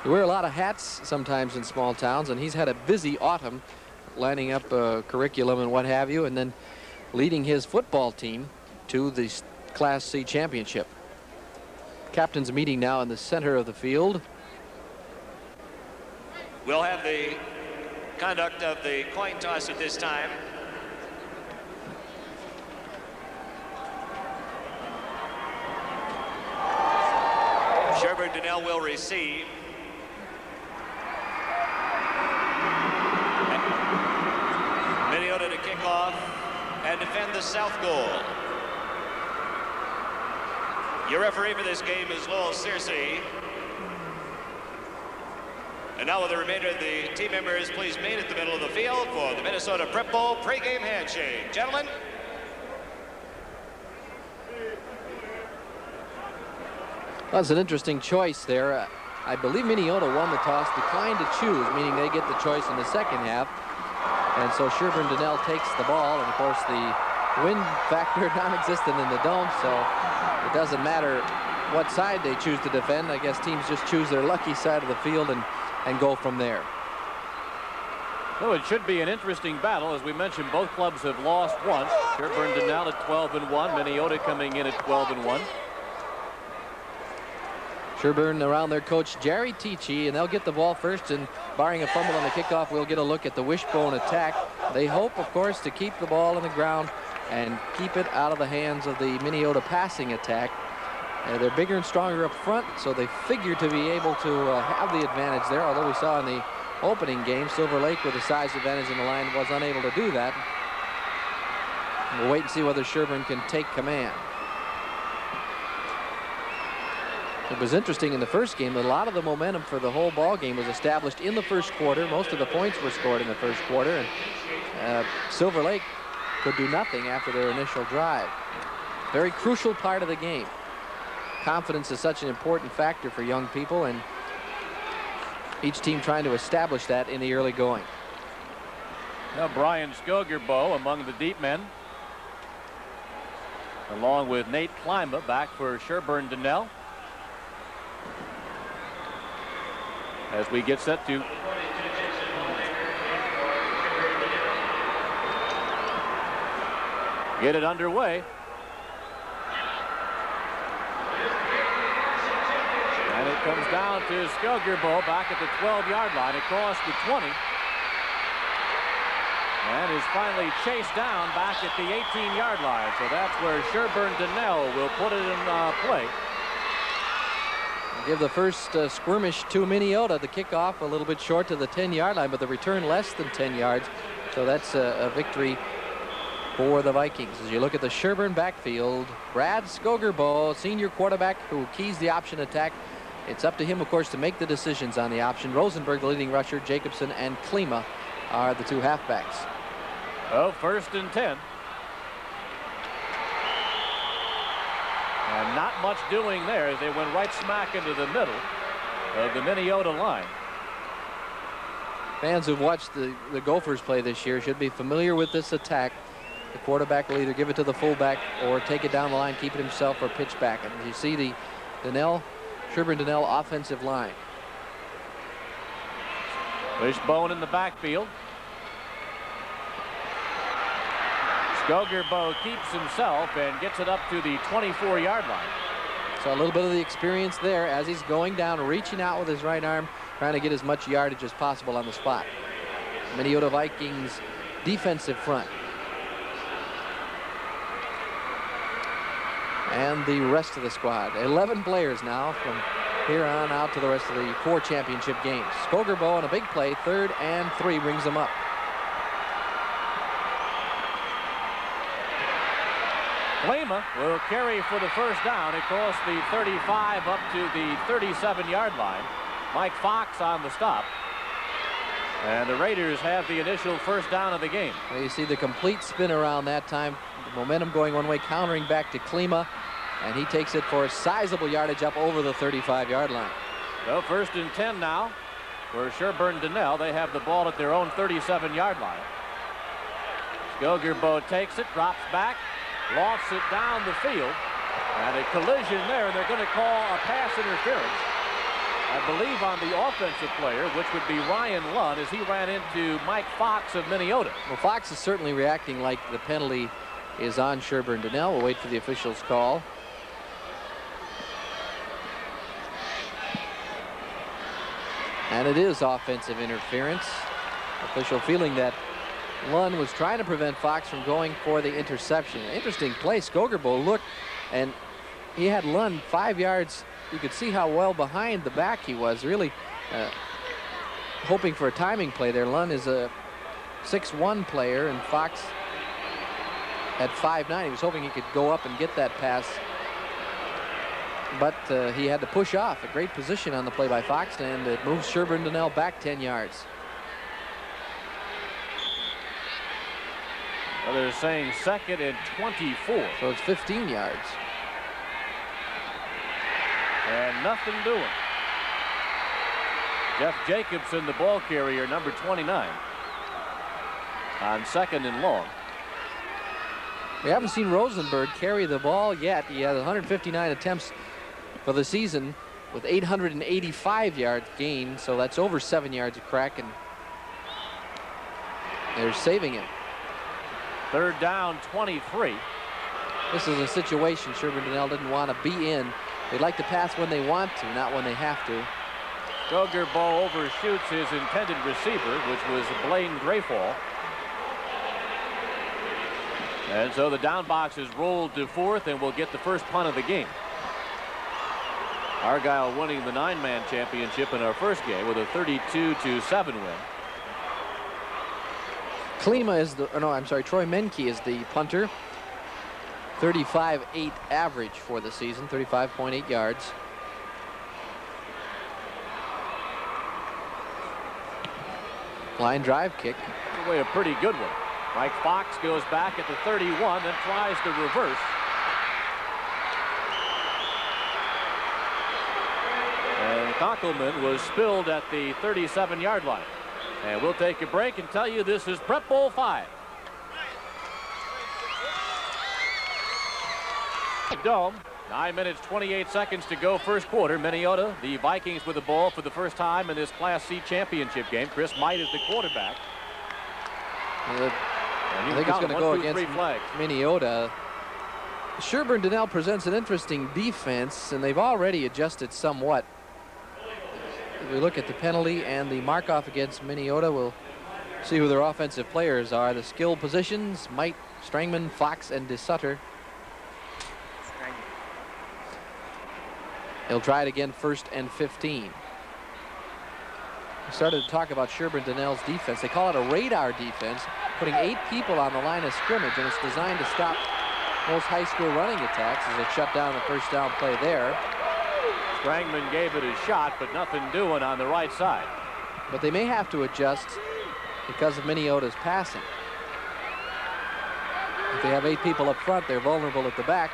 You wear a lot of hats sometimes in small towns, and he's had a busy autumn lining up a curriculum and what have you, and then leading his football team to the Class C championship. Captain's meeting now in the center of the field. We'll have the conduct of the coin toss at this time. Sherburn-Dunnell will receive. Minneota to kick off and defend the south goal. Your referee for this game is Lowell Searcy. And now with the remainder of the team members, please meet at the middle of the field for the Minnesota Prep Bowl pregame handshake. Gentlemen. That's an interesting choice there. I believe Minneota won the toss, declined to choose, meaning they get the choice in the second half. And so Sherburn-Dunnell takes the ball, and of course the wind factor non-existent in the dome, so it doesn't matter what side they choose to defend. I guess teams just choose their lucky side of the field and go from there. So it should be an interesting battle. As we mentioned, both clubs have lost once. Sherburn-Dunnell at 12-1, Minneota coming in at 12-1. Sherburn around their coach Jerry Tichy, and they'll get the ball first, and barring a fumble on the kickoff, we'll get a look at the wishbone attack. They hope, of course, to keep the ball on the ground and keep it out of the hands of the Minneota passing attack. They're bigger and stronger up front, so they figure to be able to have the advantage there, although we saw in the opening game Silver Lake with a size advantage in the line was unable to do that. We'll wait and see whether Sherburn can take command. It was interesting in the first game. A lot of the momentum for the whole ball game was established in the first quarter. Most of the points were scored in the first quarter, and Silver Lake could do nothing after their initial drive. Very crucial part of the game. Confidence is such an important factor for young people, and each team trying to establish that in the early going. Now Brian Skogerbo among the deep men, along with Nate Klima back for Sherburn-Dunnell. As we get set to get it underway. And it comes down to Skogerbo back at the 12-yard line across the 20. And is finally chased down back at the 18-yard line. So that's where Sherburn-Dunnell will put it in play. Give the first skirmish to Minneota. The kickoff a little bit short to the 10-yard line, but the return less than 10 yards. So that's a victory for the Vikings. As you look at the Sherburn backfield, Brad Skogerbo, senior quarterback who keys the option attack. It's up to him, of course, to make the decisions on the option. Rosenberg, the leading rusher, Jacobson and Klima are the two halfbacks. Oh, 1st and 10. And not much doing there as they went right smack into the middle of the Minneota line. Fans who've watched the Gophers play this year should be familiar with this attack. The quarterback will either give it to the fullback or take it down the line, keep it himself, or pitch back. And you see the Sherburn-Dunnell offensive line. Wishbone in the backfield. Skogerbo keeps himself and gets it up to the 24-yard line. So a little bit of the experience there as he's going down, reaching out with his right arm, trying to get as much yardage as possible on the spot. Minneota Vikings defensive front. And the rest of the squad. 11 players now from here on out to the rest of the 4 championship games. Skogerbo on a big play, 3rd and 3, brings them up. Klima will carry for the first down across the 35 up to the 37-yard line. Mike Fox on the stop. And the Raiders have the initial first down of the game. Well, you see the complete spin around that time. The momentum going one way, countering back to Klima. And he takes it for a sizable yardage up over the 35-yard line. So 1st and 10 now for Sherburn-Dunnell. They have the ball at their own 37-yard line. Skogerbo takes it, drops back, lofts it down the field, and a collision there, and they're going to call a pass interference I believe, on the offensive player, which would be Ryan Lunn, as he ran into Mike Fox of Minneota. Well, Fox is certainly reacting like the penalty is on Sherburn-Dunnell. We'll wait for the official's call. And it is offensive interference. Official feeling that Lunn was trying to prevent Fox from going for the interception. Interesting play. Skogerbo looked, and he had Lunn 5 yards. You could see how well behind the back he was, really hoping for a timing play there. Lunn is a 6'1" player, and Fox at 5'9". He was hoping he could go up and get that pass, but he had to push off. A great position on the play by Fox, and it moves Sherburn-Dunnell back 10 yards. Well, they're saying 2nd and 24. So it's 15 yards. And nothing doing. Jeff Jacobson, the ball carrier, number 29, on 2nd and long. We haven't seen Rosenberg carry the ball yet. He has 159 attempts for the season with 885 yards gained, so that's over 7 yards a crack, and they're saving him. 3rd down, 23. This is a situation Sherburn-Dunnell didn't want to be in. They'd like to pass when they want to, not when they have to. Skogerbo overshoots his intended receiver, which was Blaine Grayfall. And so the down box is rolled to 4th, and will get the first punt of the game. Argyle winning the 9-man championship in our first game with a 32-7 win. Klima is the, no, I'm sorry, Troy Menke is the punter. 35.8 average for the season, 35.8 yards. Line drive kick. Away a pretty good one. Mike Fox goes back at the 31, then tries the reverse. And Konkelman was spilled at the 37-yard line. And we'll take a break and tell you this is Prep Bowl 5. Dome, 9 minutes, 28 seconds to go, first quarter. Minneota, the Vikings with the ball for the first time in this Class C championship game. Chris Might is the quarterback. I think it's going to go against Minneota. Sherburn-Dunnell presents an interesting defense, and they've already adjusted somewhat. If we look at the penalty and the mark-off against Minneota, we'll see who their offensive players are. The skill positions: Might, Strangman, Fox, and DeSutter. They'll try it again, 1st and 15. We started to talk about Sherburn-Dunnell's defense. They call it a radar defense, putting 8 people on the line of scrimmage, and it's designed to stop most high school running attacks as they shut down the first down play there. Strangman gave it a shot, but nothing doing on the right side. But they may have to adjust because of Minneota's passing. If they have 8 people up front, they're vulnerable at the back.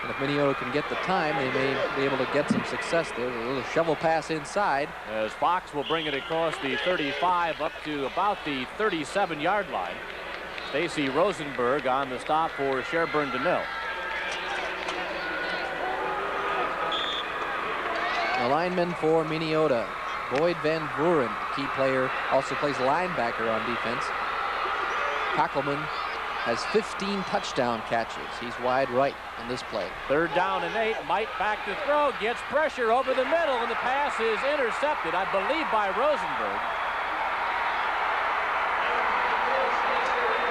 And if Minneota can get the time, they may be able to get some success there. A little shovel pass inside. As Fox will bring it across the 35 up to about the 37-yard line. Stacy Rosenberg on the stop for Sherburn-Dunnell. The lineman for Minneota, Boyd Van Vuren, key player, also plays linebacker on defense. Kockelman has 15 touchdown catches. He's wide right on this play. 3rd down and 8. Might back to throw, gets pressure over the middle, and the pass is intercepted, I believe, by Rosenberg.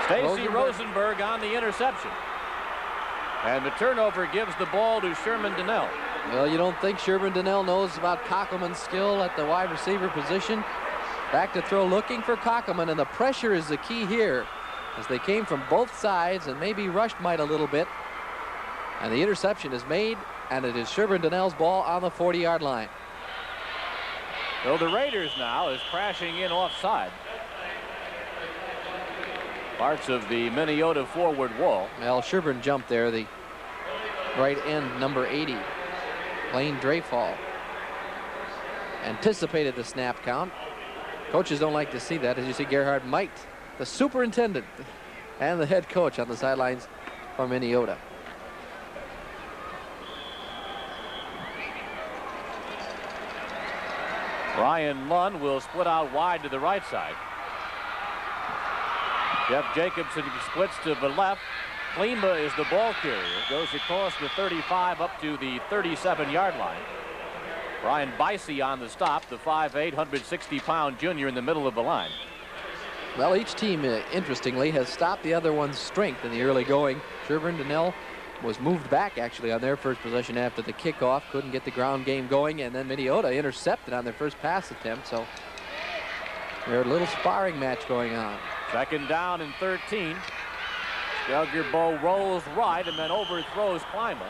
Stacy Rosenberg on the interception. And the turnover gives the ball to Sherburn-Dunnell. Well, you don't think Sherburn-Dunnell knows about Kockelman's skill at the wide receiver position. Back to throw, looking for Kockelman, and the pressure is the key here, as they came from both sides and maybe rushed Might a little bit. And the interception is made, and it is Sherburn-Dunnell's ball on the 40-yard line. So the Raiders now is crashing in offside. Parts of the Minneota forward wall. Well, Sherburn jumped there, the right end, number 80, Blaine Grayfall. Anticipated the snap count. Coaches don't like to see that, as you see Gerhard Might, the superintendent and the head coach, on the sidelines for Minneota. Ryan Lund will split out wide to the right side. Jeff Jacobson splits to the left. Klima is the ball carrier. Goes across the 35 up to the 37-yard line. Brian Bicey on the stop, the 5'8", 160-pound junior in the middle of the line. Well, each team, interestingly, has stopped the other one's strength in the early going. Sherburn-Dunnell was moved back, actually, on their first possession after the kickoff. Couldn't get the ground game going, and then Minneota intercepted on their first pass attempt. So there's a little sparring match going on. Second down and 13. Skogerbo rolls right and then overthrows Klima.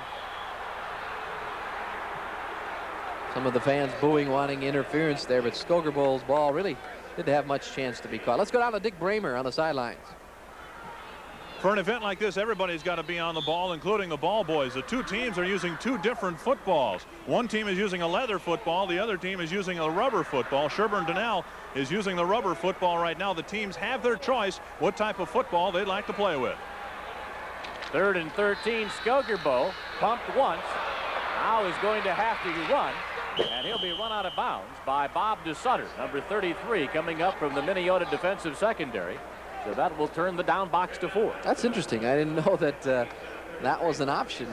Some of the fans booing, wanting interference there, but Skogerbo's ball really didn't have much chance to be caught. Let's go down to Dick Bramer on the sidelines. For an event like this, everybody's got to be on the ball, including the ball boys. The two teams are using two different footballs. One team is using a leather football. The other team is using a rubber football. Sherburn-Dunnell is using the rubber football right now. The teams have their choice what type of football they'd like to play with. Third and 13. Skogerbo pumped once. Now is going to have to run. And he'll be run out of bounds by Bob DeSutter, number 33, coming up from the Minneota defensive secondary. So that will turn the down box to 4. That's interesting. I didn't know that that was an option.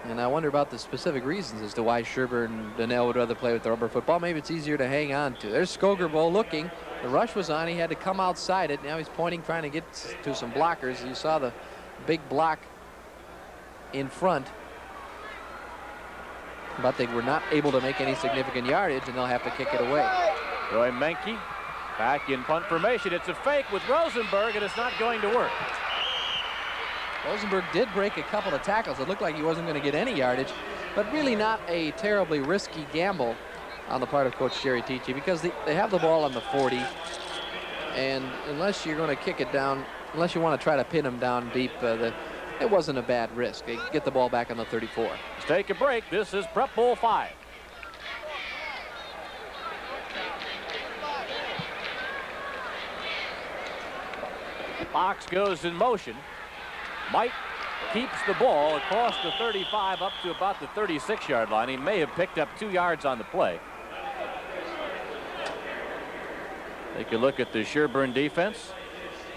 And I wonder about the specific reasons as to why Sherburn-Dunnell would rather play with the rubber football. Maybe it's easier to hang on to. There's Skogerbo looking. The rush was on. He had to come outside it. Now he's pointing, trying to get to some blockers. You saw the big block in front. But they were not able to make any significant yardage, and they'll have to kick it away. Roy Menke back in punt formation. It's a fake with Rosenberg, and it's not going to work. Rosenberg did break a couple of tackles. It looked like he wasn't going to get any yardage, but really not a terribly risky gamble on the part of Coach Jerry Tichy, because they have the ball on the 40, and unless you're going to kick it down, unless you want to try to pin him down deep, it wasn't a bad risk. They get the ball back on the 34. Let's take a break. This is Prep Bowl 5. Fox goes in motion. Mike keeps the ball across the 35 up to about the 36-yard line. He may have picked up 2 yards on the play. Take a look at the Sherburn defense.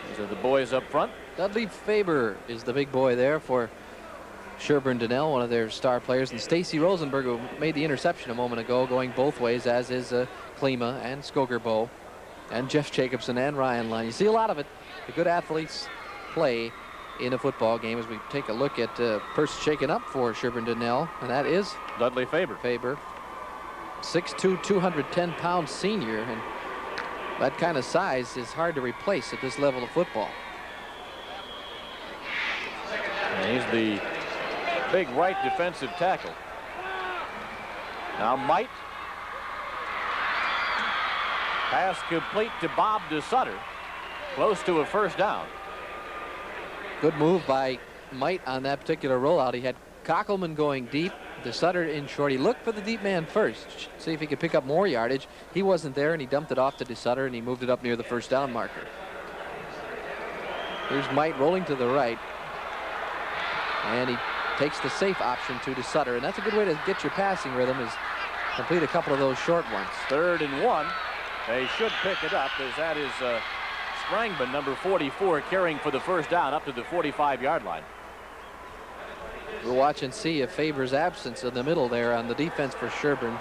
These are the boys up front. Dudley Faber is the big boy there for Sherburn-Dunnell, one of their star players, and Stacy Rosenberg, who made the interception a moment ago, going both ways, as is Klima and Skogerbo and Jeff Jacobson and Ryan Lund. You see a lot of it. The good athletes play in a football game. As we take a look at person shaken up for Sherburn-Dunnell, and that is Dudley Faber. 6'2", 210-pound senior, and that kind of size is hard to replace at this level of football. And he's the big right defensive tackle. Now Might. Pass complete to Bob DeSutter. Close to a first down. Good move by Might on that particular rollout. He had Kockelman going deep, DeSutter in short. He looked for the deep man first, see if he could pick up more yardage. He wasn't there, and he dumped it off to DeSutter, and he moved it up near the first down marker. Here's Might rolling to the right, and he takes the safe option to DeSutter, and that's a good way to get your passing rhythm, is complete a couple of those short ones. 3rd and 1. They should pick it up, as that is Strangman, number 44, carrying for the first down up to the 45-yard line. We'll watch and see if Faber's absence in the middle there on the defense for Sherburn.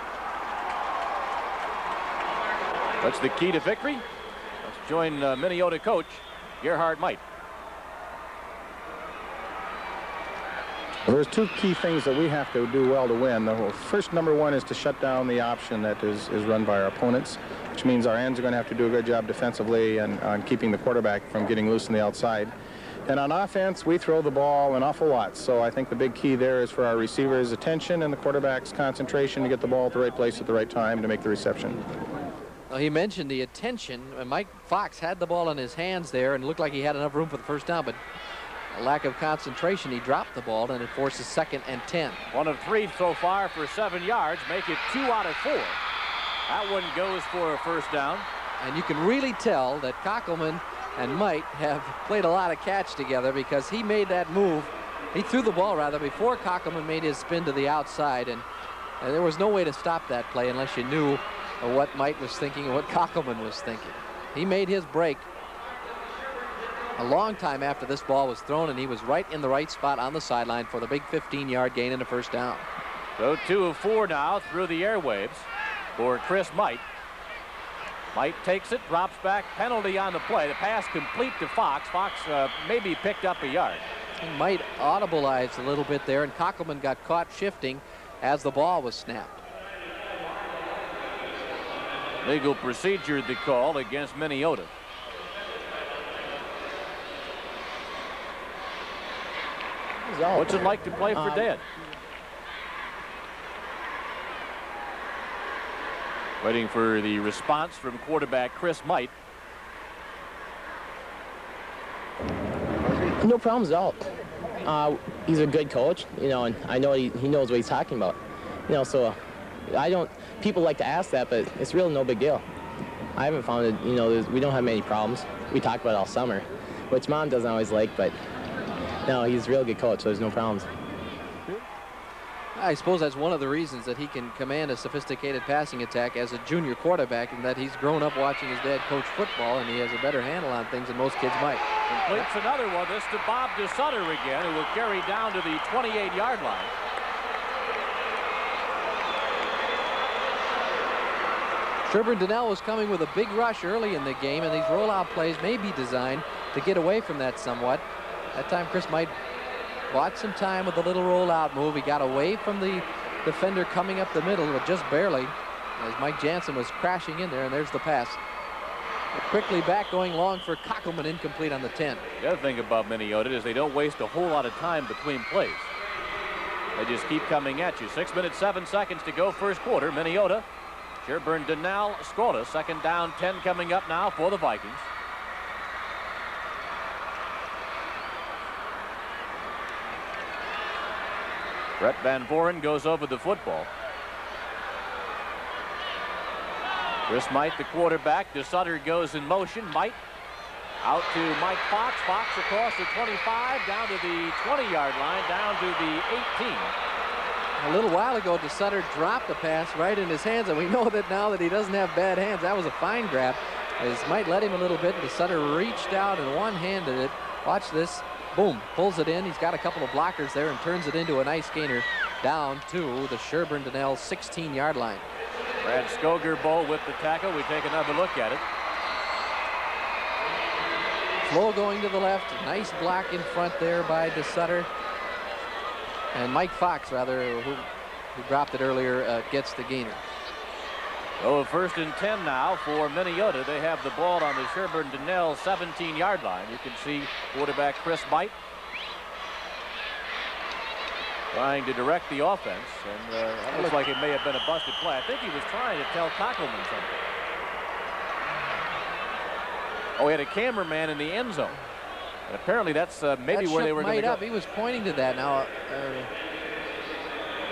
What's the key to victory? Let's join Minneota coach Gerhard Might. Well, there's 2 key things that we have to do well to win. The first, number 1, is to shut down the option that is run by our opponents, which means our ends are going to have to do a good job defensively and on keeping the quarterback from getting loose on the outside. And on offense, we throw the ball an awful lot. So I think the big key there is for our receivers' attention and the quarterback's concentration to get the ball at the right place at the right time to make the reception. Well, he mentioned the attention. Mike Fox had the ball in his hands there and looked like he had enough room for the first down, but a lack of concentration, he dropped the ball, and it forces 2nd and 10. 1 of 3 so far for 7 yards, make it 2 out of 4. That one goes for a first down. And you can really tell that Kockelman and Might have played a lot of catch together, because he made that move. He threw the ball rather before Kockelman made his spin to the outside, and And there was no way to stop that play unless you knew what Mike was thinking and what Kockelman was thinking. He made his break a long time after this ball was thrown, and he was right in the right spot on the sideline for the big 15-yard gain and a first down. So 2 of 4 now through the airwaves for Chris Might. Might takes it, drops back, penalty on the play. The pass complete to Fox. Fox maybe picked up a yard. He might audibilize a little bit there, and Kockelman got caught shifting as the ball was snapped. Legal procedure the call against Minneota. What's it like to play for Dad? Waiting for the response from quarterback Chris Might. No problems at all. He's a good coach, you know, and I know he knows what he's talking about. You know, so people like to ask that, but it's really no big deal. I haven't found it, you know, we don't have many problems. We talk about it all summer, which Mom doesn't always like, but no, he's a real good coach, so there's no problems. I suppose that's one of the reasons that he can command a sophisticated passing attack as a junior quarterback, and that he's grown up watching his dad coach football, and he has a better handle on things than most kids might. Completes another one. This to Bob DeSutter again, who will carry down to the 28-yard line. Sherburn-Dunnell was coming with a big rush early in the game, and these rollout plays may be designed to get away from that somewhat. That time Chris Might bought some time with a little rollout move. He got away from the defender coming up the middle, but just barely, as Mike Jansen was crashing in there, and there's the pass. Quickly back, going long for Kockelman, incomplete on the 10. The other thing about Minneota is they don't waste a whole lot of time between plays. They just keep coming at you. 6 minutes, 7 seconds to go, first quarter. Minneota, Sherburn-Dunnell scoreless. Second down, 10 coming up now for the Vikings. Brett Van Voren goes over the football. Chris Might, the quarterback. DeSutter goes in motion. Might out to Mike Fox. Fox across the 25, down to the 20-yard line, down to the 18. A little while ago, DeSutter dropped the pass right in his hands, and we know that now that he doesn't have bad hands. That was a fine grab. As Might let him a little bit, DeSutter reached out and one-handed it. Watch this. Boom, pulls it in. He's got a couple of blockers there and turns it into a nice gainer down to the Sherburn-Dunnell 16-yard line. Brad Skogerbo with the tackle. We take another look at it. Slow going to the left. Nice block in front there by DeSutter. And Mike Fox, rather, who dropped it earlier, gets the gainer. Oh, first and 10 now for Minneota. They have the ball on the Sherburn-Dunnell 17-yard line. You can see quarterback Chris Might trying to direct the offense, and it looks like it may have been a busted play. I think he was trying to tell Kockelman something. Oh, he had a cameraman in the end zone. And apparently that's maybe where they were going to go. He was pointing to that. Now,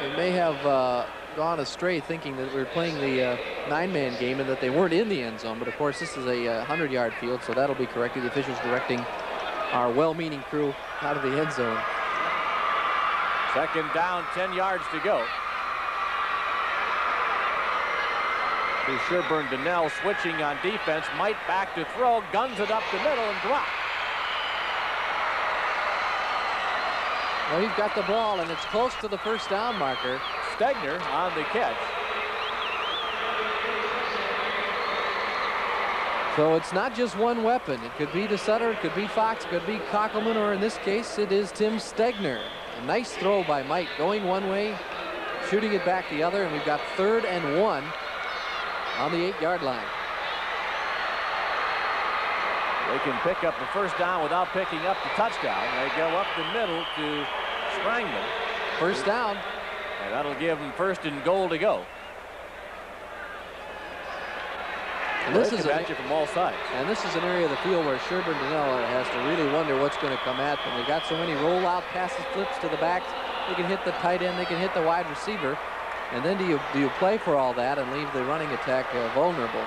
they may have gone astray thinking that we were playing the 9-man game and that they weren't in the end zone. But, of course, this is a 100-yard field, so that'll be corrected. The officials directing our well-meaning crew out of the end zone. Second down, 10 yards to go. To Sherburn-Dunnell switching on defense. Might back to throw, guns it up the middle and drop. Well, he's got the ball, and it's close to the first down marker. Stegner on the catch. So it's not just one weapon. It could be DeSutter, it could be Fox, it could be Kockelman, or in this case, it is Tim Stegner. A nice throw by Mike, going one way, shooting it back the other, and we've got 3rd and 1 on the 8-yard line. They can pick up the first down without picking up the touchdown. They go up the middle to Strangman. First down. And that'll give them 1st and goal to go. And this is at you from all sides. And this is an area of the field where Sherburn-Dunnell has to really wonder what's going to come at them. They got so many rollout passes, flips to the backs. They can hit the tight end. They can hit the wide receiver. And then do you play for all that and leave the running attack vulnerable?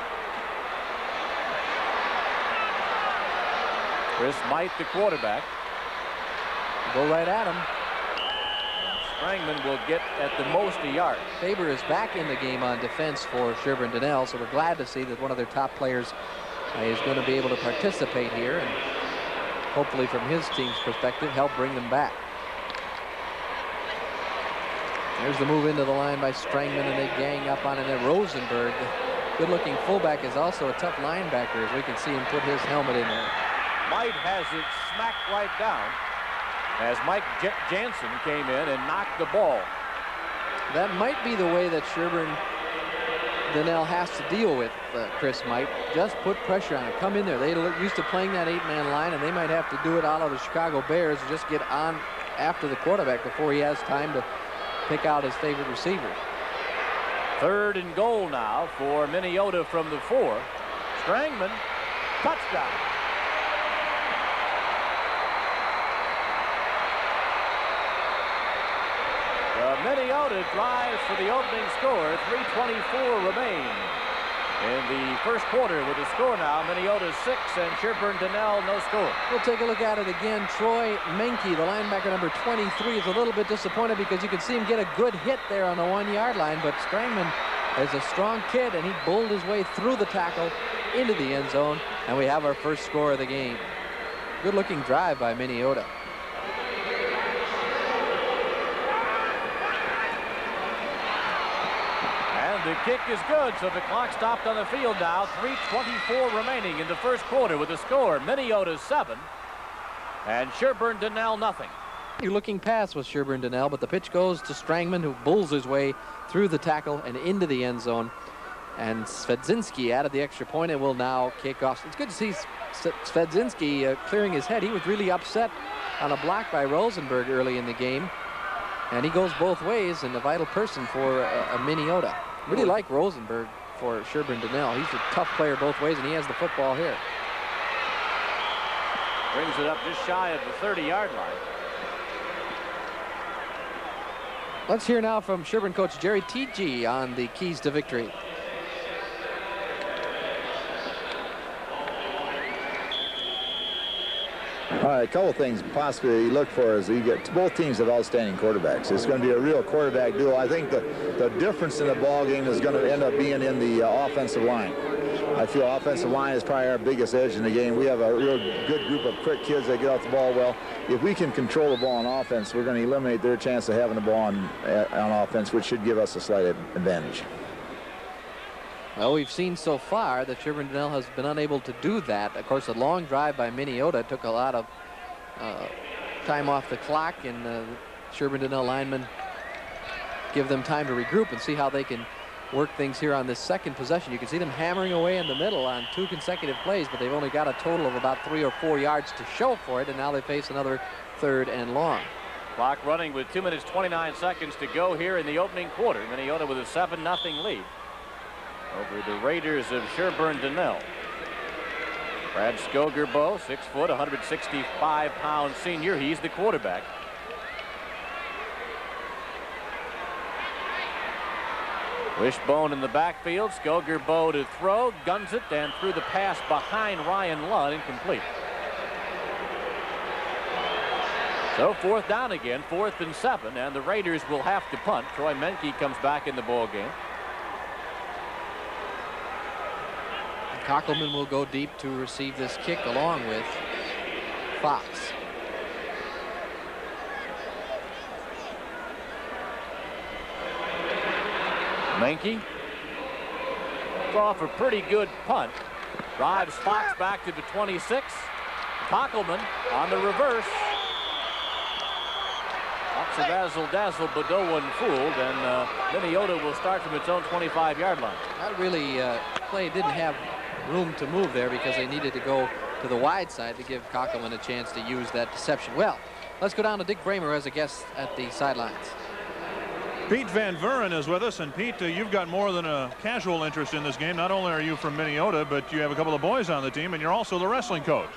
Chris Might, the quarterback. Go right at him. Strangman will get at the most a yard. Faber is back in the game on defense for Sherburn-Dunnell, so we're glad to see that one of their top players is going to be able to participate here and hopefully from his team's perspective help bring them back. There's the move into the line by Strangman, and they gang up on it. And Rosenberg, good-looking fullback, is also a tough linebacker, as we can see him put his helmet in there. Might has it smacked right down as Mike Jansen came in and knocked the ball. That might be the way that Sherburn-Dunnell has to deal with Chris Might. Just put pressure on it. Come in there. They used to playing that 8-man line, and they might have to do it out of the Chicago Bears and just get on after the quarterback before he has time to pick out his favorite receiver. 3rd and goal now for Minneota from the 4. Strangman, touchdown. Minneota drives for the opening score. 3:24 remain in the first quarter with the score now. Minneota 6 and Sherburn-Dunnell no score. We'll take a look at it again. Troy Menke, the linebacker number 23, is a little bit disappointed because you can see him get a good hit there on the 1-yard line, but Strangman is a strong kid, and he bowled his way through the tackle into the end zone, and we have our first score of the game. Good-looking drive by Minneota. The kick is good, so the clock stopped on the field now. 3:24 remaining in the first quarter with the score. Minnesota 7 and Sherburn-Dunnell nothing. You're looking pass with Sherburn-Dunnell, but the pitch goes to Strangman, who bulls his way through the tackle and into the end zone. And Svedzinski added the extra point and will now kick off. It's good to see Svedzinski clearing his head. He was really upset on a block by Rosenberg early in the game. And he goes both ways and a vital person for Minneota. Really like Rosenberg for Sherburn-Dunnell. He's a tough player both ways, and he has the football here. Brings it up just shy of the 30-yard line. Let's hear now from Sherburn coach Jerry Teege on the keys to victory. All right, a couple things possibly you look for is you get both teams have outstanding quarterbacks. It's going to be a real quarterback duel. I think the difference in the ball game is going to end up being in the offensive line. I feel offensive line is probably our biggest edge in the game. We have a real good group of quick kids that get off the ball well. If we can control the ball on offense, we're going to eliminate their chance of having the ball on offense, which should give us a slight advantage. Well, we've seen so far that Sherburn-Dunnell has been unable to do that. Of course, a long drive by Minneota took a lot of time off the clock, and Sherburn-Dunnell linemen give them time to regroup and see how they can work things here on this second possession. You can see them hammering away in the middle on 2 consecutive plays, but they've only got a total of about 3 or 4 yards to show for it, and now they face another 3rd and long. Clock running with 2 minutes 29 seconds to go here in the opening quarter. Minneota with a 7-0 lead over the Raiders of Sherburn-Dunnell. Brad Skogerbo, 6 foot, 165-pound senior. He's the quarterback. Wishbone in the backfield. Skogerbo to throw, guns it, and threw the pass behind Ryan Ludd, incomplete. So 4th down again, 4th and 7, and the Raiders will have to punt. Troy Menke comes back in the ball game. Kockelman will go deep to receive this kick along with Fox. Menke off a pretty good punt. Drives Fox back to the 26. Kockelman on the reverse. Lots of dazzle, but no one fooled, and Minneota will start from its own 25-yard line. That really play didn't have room to move there because they needed to go to the wide side to give Kockelman a chance to use that deception. Well, let's go down to Dick Bramer as a guest at the sidelines. Pete Van Vuren is with us, and Pete, you've got more than a casual interest in this game. Not only are you from Minneota, but you have a couple of boys on the team, and you're also the wrestling coach.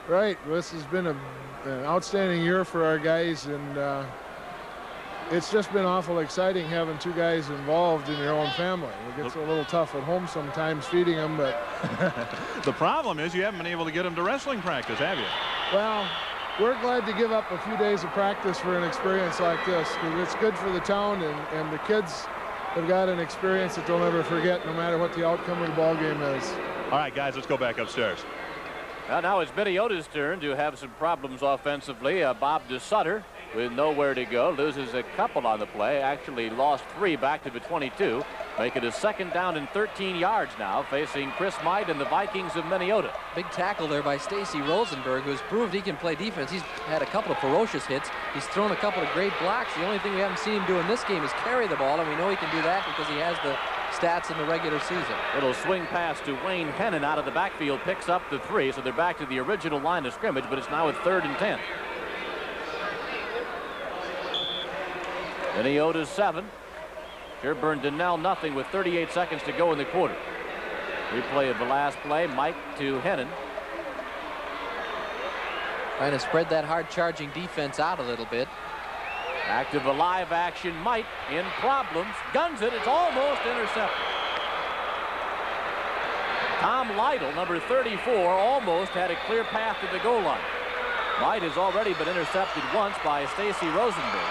Right. This has been an outstanding year for our guys, and it's just been awful exciting having 2 guys involved in your own family. It gets a little tough at home sometimes feeding them, but the problem is you haven't been able to get them to wrestling practice, have you? Well, we're glad to give up a few days of practice for an experience like this, because it's good for the town, and the kids have got an experience that they'll never forget, no matter what the outcome of the ball game is. All right, guys, let's go back upstairs. Well, now it's Minneota's turn to have some problems offensively. Bob DeSutter, with nowhere to go, loses a couple on the play. Actually lost 3 back to the 22. Make it a 2nd down and 13 yards now, facing Chris Might and the Vikings of Minneota. Big tackle there by Stacy Rosenberg, who's proved he can play defense. He's had a couple of ferocious hits. He's thrown a couple of great blocks. The only thing we haven't seen him do in this game is carry the ball, and we know he can do that because he has the stats in the regular season. Little swing pass to Wayne Hennon out of the backfield, picks up the 3, so they're back to the original line of scrimmage, but it's now a 3rd and 10. Minneota 7. Sherburn-Dunnell nothing with 38 seconds to go in the quarter. Replay of the last play. Mike to Hennon. Trying to spread that hard charging defense out a little bit. Active a live action. Mike in problems. Guns it. It's almost intercepted. Tom Lytle, number 34, almost had a clear path to the goal line. Mike has already been intercepted once by Stacy Rosenberg.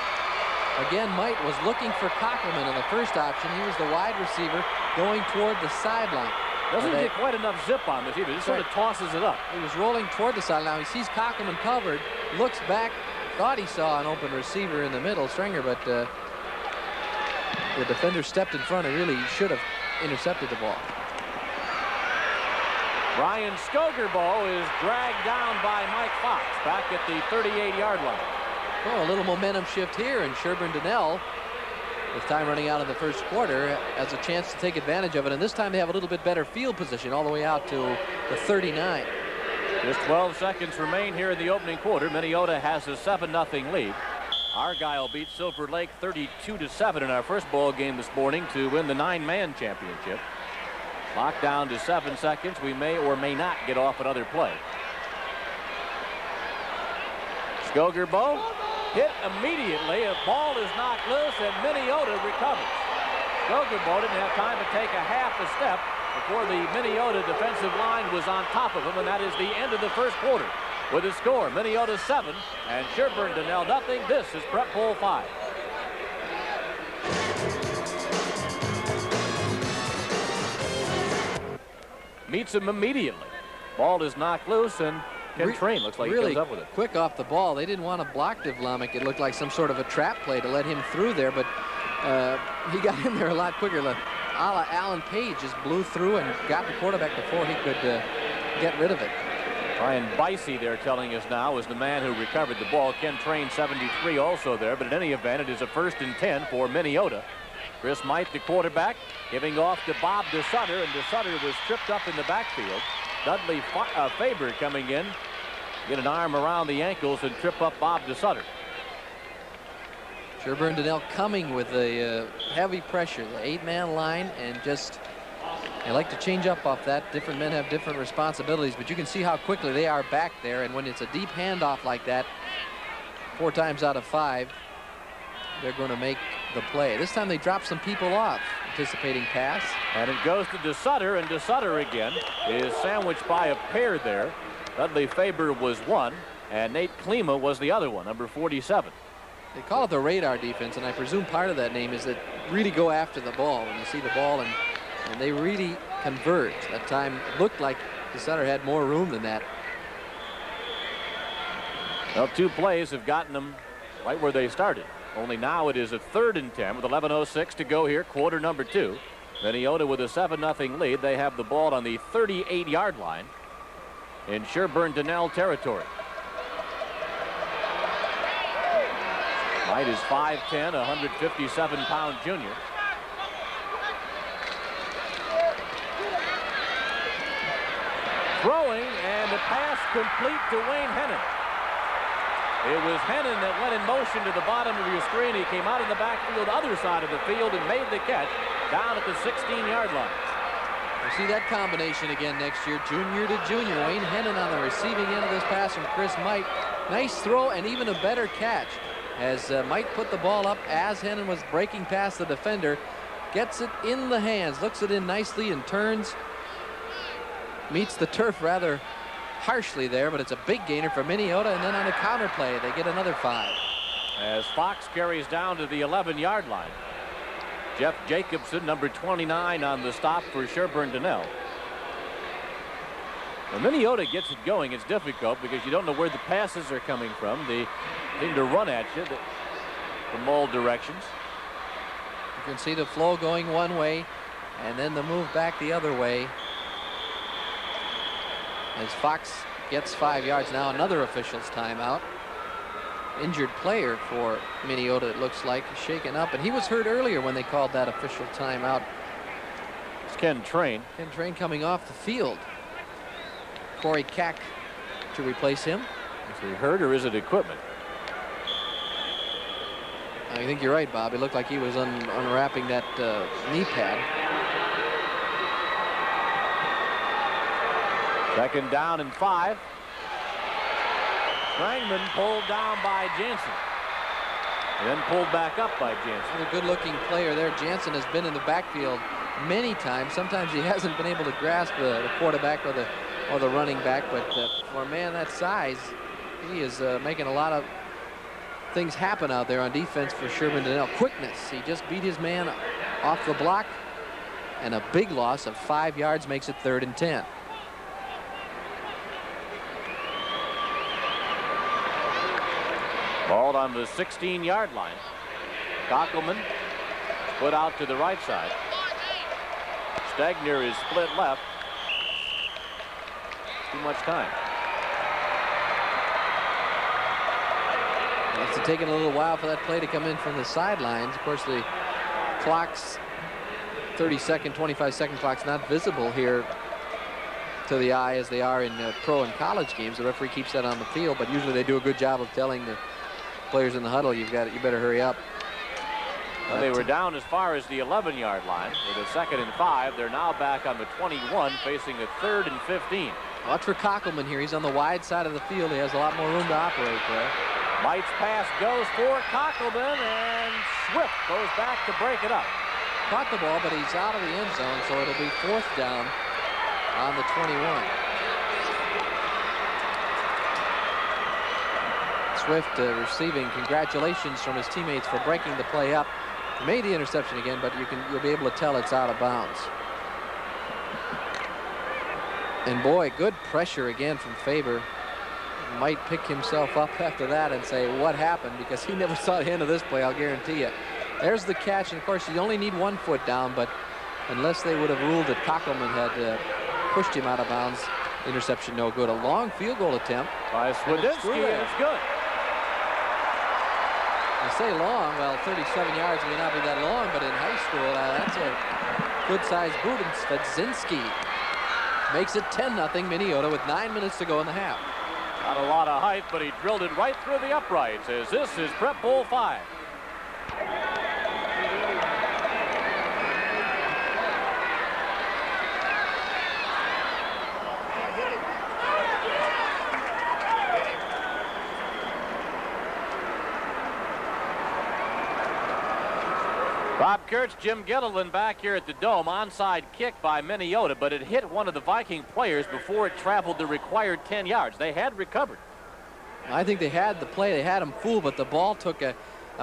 Again, Mite was looking for Cockelman in the first option. He was the wide receiver going toward the sideline. Doesn't get quite enough zip on this either. Just sort of tosses it up. He was rolling toward the sideline. Now he sees Cockelman covered, looks back, thought he saw an open receiver in the middle, Stringer, but the defender stepped in front and really should have intercepted the ball. Brian Skogerbo is dragged down by Mike Fox back at the 38-yard line. Well, a little momentum shift here, and Sherburn-Dunnell, with time running out in the first quarter, has a chance to take advantage of it. And this time they have a little bit better field position all the way out to the 39. Just 12 seconds remain here in the opening quarter. Minneota has a 7-0 lead. Argyle beat Silver Lake 32-7 in our first ball game this morning to win the 9-man championship. Locked down to 7 seconds. We may or may not get off another play. Skogerbo hit immediately. A ball is knocked loose, and Minneota recovers. Skogerbo didn't have time to take a half a step before the Minneota defensive line was on top of him, and that is the end of the first quarter. With a score, Minneota 7 and Sherburn-Dunnell nothing. This is Prep Bowl 5. Meets him immediately. Ball is knocked loose, and Ken Train looks like really he comes up with it. Quick off the ball. They didn't want to block Devlamic. It looked like some sort of a trap play to let him through there, but he got in there a lot quicker. A la Alan Page just blew through and got the quarterback before he could get rid of it. Brian Bicey, they're telling us now, is the man who recovered the ball. Ken Train, 73, also there, but in any event, it is a 1st and 10 for Minneota. Chris Might, the quarterback, giving off to Bob DeSutter, and DeSutter was tripped up in the backfield. Dudley Faber coming in, get an arm around the ankles and trip up Bob DeSutter. Sherburn-Dunnell coming with a heavy pressure, the 8-man line, and just they like to change up off that. Different men have different responsibilities, but you can see how quickly they are back there, and when it's a deep handoff like that, 4 times out of 5, they're going to make the play. This time they drop some people off, anticipating pass. And it goes to DeSutter, and DeSutter again is sandwiched by a pair there. Dudley Faber was one, and Nate Klima was the other one, number 47. They call it the radar defense, and I presume part of that name is that really go after the ball when you see the ball, and they really convert. That time it looked like DeSutter had more room than that. Well, 2 plays have gotten them right where they started. Only now it is a 3rd and 10 with 11:06 to go here, quarter number 2. Minneota with a 7-0 lead. They have the ball on the 38-yard line in Sherburn-Dunnell territory. Knight is 5'10", 157-pound junior. Throwing, and the pass complete to Wayne Hennon. It was Hennon that went in motion to the bottom of your screen. He came out of the backfield, other side of the field, and made the catch down at the 16-yard line. We'll see that combination again next year, junior to junior. Wayne Hennon on the receiving end of this pass from Chris Might. Nice throw and even a better catch as Might put the ball up as Hennon was breaking past the defender. Gets it in the hands, looks it in nicely and turns. Meets the turf rather harshly there, but it's a big gainer for Minneota, and then on a counter play, they get another 5. As Fox carries down to the 11-yard line. Jeff Jacobson, number 29 on the stop for Sherburn-Dunnell. When Minneota gets it going, it's difficult because you don't know where the passes are coming from. They seem to run at you from all directions. You can see the flow going one way and then the move back the other way. As Fox gets 5 yards. Now another official's timeout. Injured player for Minneota, it looks like, shaken up, and he was hurt earlier when they called that official timeout. It's Ken Train. Ken Train coming off the field. Corey Cack to replace him. Is he hurt or is it equipment? I think you're right, Bob. It looked like he was unwrapping that knee pad. Second down and 5. Strangman pulled down by Jansen. And then pulled back up by Jansen. Another good-looking player there. Jansen has been in the backfield many times. Sometimes he hasn't been able to grasp the quarterback or the running back, but for a man that size, he is making a lot of things happen out there on defense for Sherburn-Dunnell. Quickness. He just beat his man off the block, and a big loss of 5 yards makes it 3rd and 10. Ball on the 16-yard line. Kockelman split out to the right side. Stegner is split left. Too much time. It's taken a little while for that play to come in from the sidelines. Of course, the clock's 30-second, 25-second clock's not visible here to the eye as they are in pro and college games. The referee keeps that on the field, but usually they do a good job of telling the players in the huddle, you better hurry up. Well, they were down as far as the 11-yard line with a 2nd and 5. They're now back on the 21, facing a 3rd and 15. Watch for Kockelman here. He's on the wide side of the field. He has a lot more room to operate there. Might's pass goes for Kockelman, and Swift goes back to break it up. Caught the ball, but he's out of the end zone, so it'll be 4th down on the 21. Swift receiving congratulations from his teammates for breaking the play up. He made the interception again, but you'll be able to tell it's out of bounds. And boy, good pressure again from Faber. Might pick himself up after that and say, what happened? Because he never saw the end of this play, I'll guarantee you. There's the catch, and of course, you only need 1 foot down, but unless they would have ruled that Kockelman had pushed him out of bounds, interception no good. A long field goal attempt. By Swedinsky, and it's good. I say long, well, 37 yards may not be that long, but in high school, that's a good-sized boot, and Svedzinski makes it 10-0 Minneota with 9 minutes to go in the half. Not a lot of height, but he drilled it right through the uprights as this is Prep Bowl 5. Bob Kurtz, Jim Gilliland back here at the Dome. Onside kick by Minneota, but it hit one of the Viking players before it traveled the required 10 yards. They had recovered. I think they had the play. They had him fooled, but the ball took a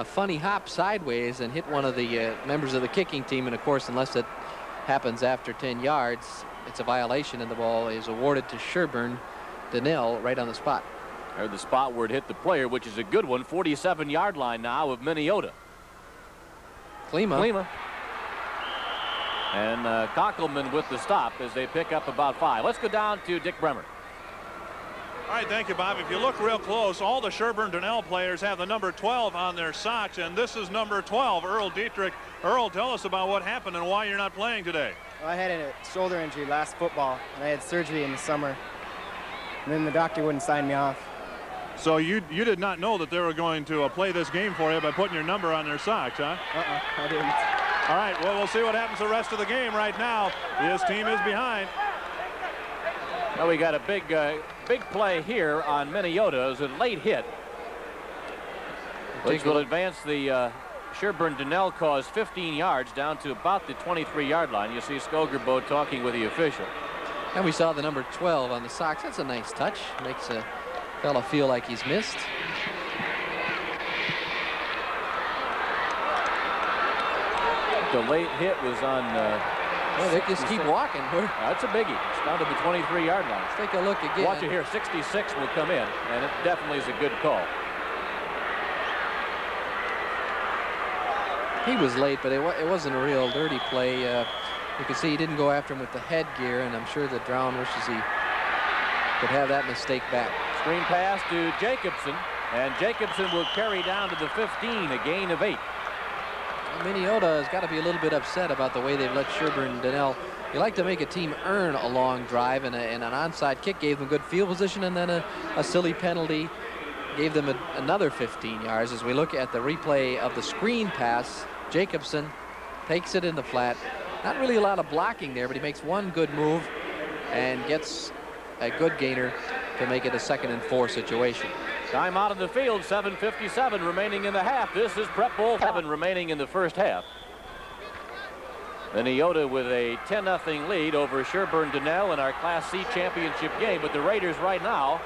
funny hop sideways and hit one of the members of the kicking team. And, of course, unless it happens after 10 yards, it's a violation, and the ball is awarded to Sherburn-Dunnell right on the spot. Or the spot where it hit the player, which is a good one. 47-yard line now of Minneota. Klima. And Kockelman with the stop as they pick up about 5. Let's go down to Dick Bremer. All right, thank you, Bob. If you look real close, all the Sherburn-Dunnell players have the number 12 on their socks, and this is number 12, Earl Dietrich. Earl, tell us about what happened and why you're not playing today. Well, I had a shoulder injury last football, and I had surgery in the summer, and then the doctor wouldn't sign me off. So you did not know that they were going to play this game for you by putting your number on their socks, huh? I didn't. All right, well, we'll see what happens the rest of the game. Right now, his team is behind. Well, we got a big play here on Minneota. It was a late hit, which will advance the Sherburn-Dunnell cause 15 yards down to about the 23-yard line. You see Skogerbo talking with the official. And we saw the number 12 on the socks. That's a nice touch. Makes a fella feel like he's missed. The late hit was on. Well, they just keep walking. That's a biggie. It's down to the 23-yard line. Let's take a look again. Watch it here. 66 will come in, and it definitely is a good call. He was late, but it wasn't a real dirty play. You can see he didn't go after him with the headgear, and I'm sure that Drown wishes he could have that mistake back. Screen pass to Jacobson, and Jacobson will carry down to the 15, a gain of 8. Minneota has got to be a little bit upset about the way they've let Sherburn-Dunnell. You like to make a team earn a long drive, and an onside kick gave them good field position, and then a silly penalty gave them another 15 yards. As we look at the replay of the screen pass, Jacobson takes it in the flat. Not really a lot of blocking there, but he makes one good move and gets a good gainer to make it a 2nd and 4 situation. Time out of the field, 7:57 remaining in the half. This is Prep Bowl 7 remaining in the first half. Minneota with a 10-0 lead over Sherburn-Dunnell in our Class C championship game, but the Raiders right now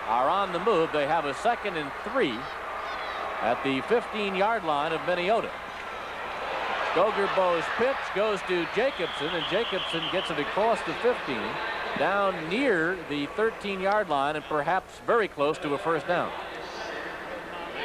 are on the move. They have a 2nd and 3 at the 15-yard line of Minneota. Skogerbo's pitch goes to Jacobson, and Jacobson gets it across the 15, down near the 13-yard line, and perhaps very close to a first down.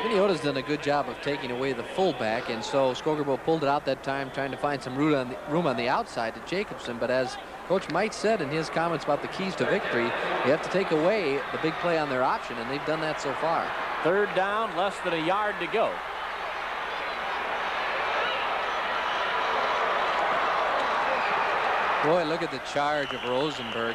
Minneota's done a good job of taking away the fullback, and so Skogerbo pulled it out that time, trying to find some room on the outside to Jacobson. But as Coach Mike said in his comments about the keys to victory, you have to take away the big play on their option, and they've done that so far. 3rd down, less than a yard to go. Boy, look at the charge of Rosenberg.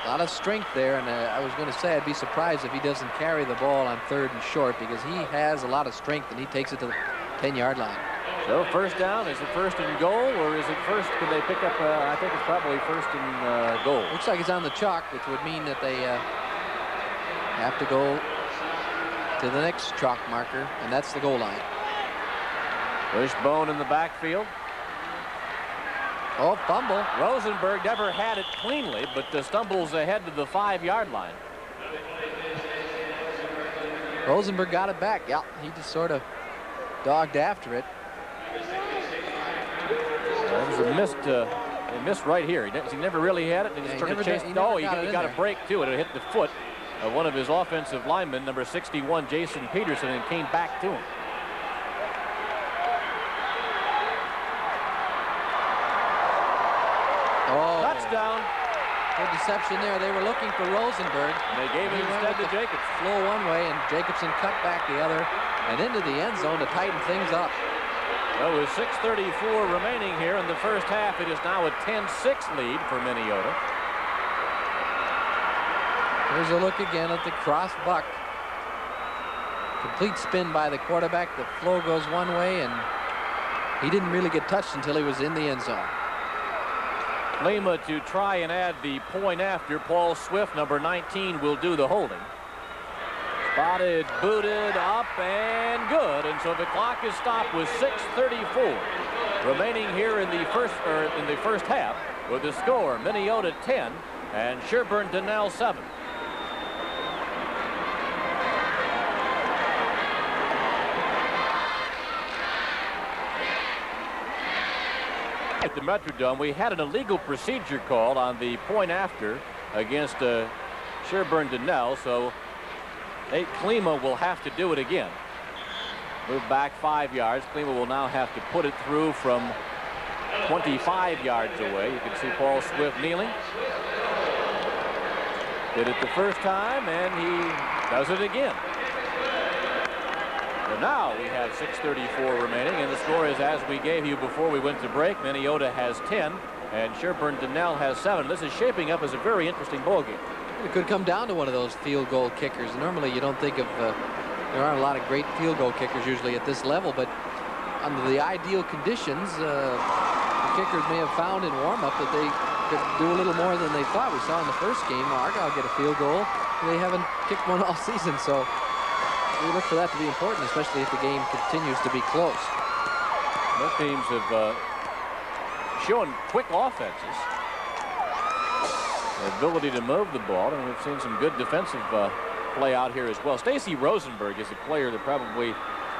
A lot of strength there, and I was going to say I'd be surprised if he doesn't carry the ball on 3rd and short, because he has a lot of strength, and he takes it to the 10-yard line. So first down, is it 1st and goal, or is it first? Can they pick up? I think it's probably 1st and goal. Looks like it's on the chalk, which would mean that they have to go to the next chalk marker, and that's the goal line. Wishbone in the backfield. Oh, fumble. Rosenberg never had it cleanly, but stumbles ahead to the 5-yard line. Rosenberg got it back. Yeah, he just sort of dogged after it. That was a missed right here. He never really had it. He just tried to chase. Oh, he got a break to it. It hit the foot of one of his offensive linemen, number 61, Jason Peterson, and came back to him. Oh, touchdown. Good deception there. They were looking for Rosenberg. And they gave it instead to Jacobson. Flow one way, and Jacobson cut back the other and into the end zone to tighten things up. Well, with 6:34 remaining here in the first half, it is now a 10-6 lead for Minneota. Here's a look again at the cross buck. Complete spin by the quarterback. The flow goes one way, and he didn't really get touched until he was in the end zone. Lima to try and add the point after. Paul Swift, number 19, will do the holding. Spotted, booted, up, and good. And so the clock is stopped with 6:34 remaining here in the first half, with the score Minneota 10 and Sherburn-Dunnell 7. At the Metrodome, we had an illegal procedure called on the point after against Sherburn-Dunnell, so Nate Klima will have to do it again. Move back 5 yards. Klima will now have to put it through from 25 yards away. You can see Paul Swift kneeling. Did it the first time, and he does it again. So now we have 6:34 remaining, and the score is as we gave you before we went to break. Minneota has 10, and Sherburn-Dunnell has 7. This is shaping up as a very interesting ball game. It could come down to one of those field goal kickers. Normally, you don't think of there aren't a lot of great field goal kickers usually at this level, but under the ideal conditions, the kickers may have found in warm-up that they could do a little more than they thought. We saw in the first game Argyle get a field goal. They haven't kicked one all season, so we look for that to be important, especially if the game continues to be close. Both teams have shown quick offenses. The ability to move the ball, and we've seen some good defensive play out here as well. Stacy Rosenberg is a player that probably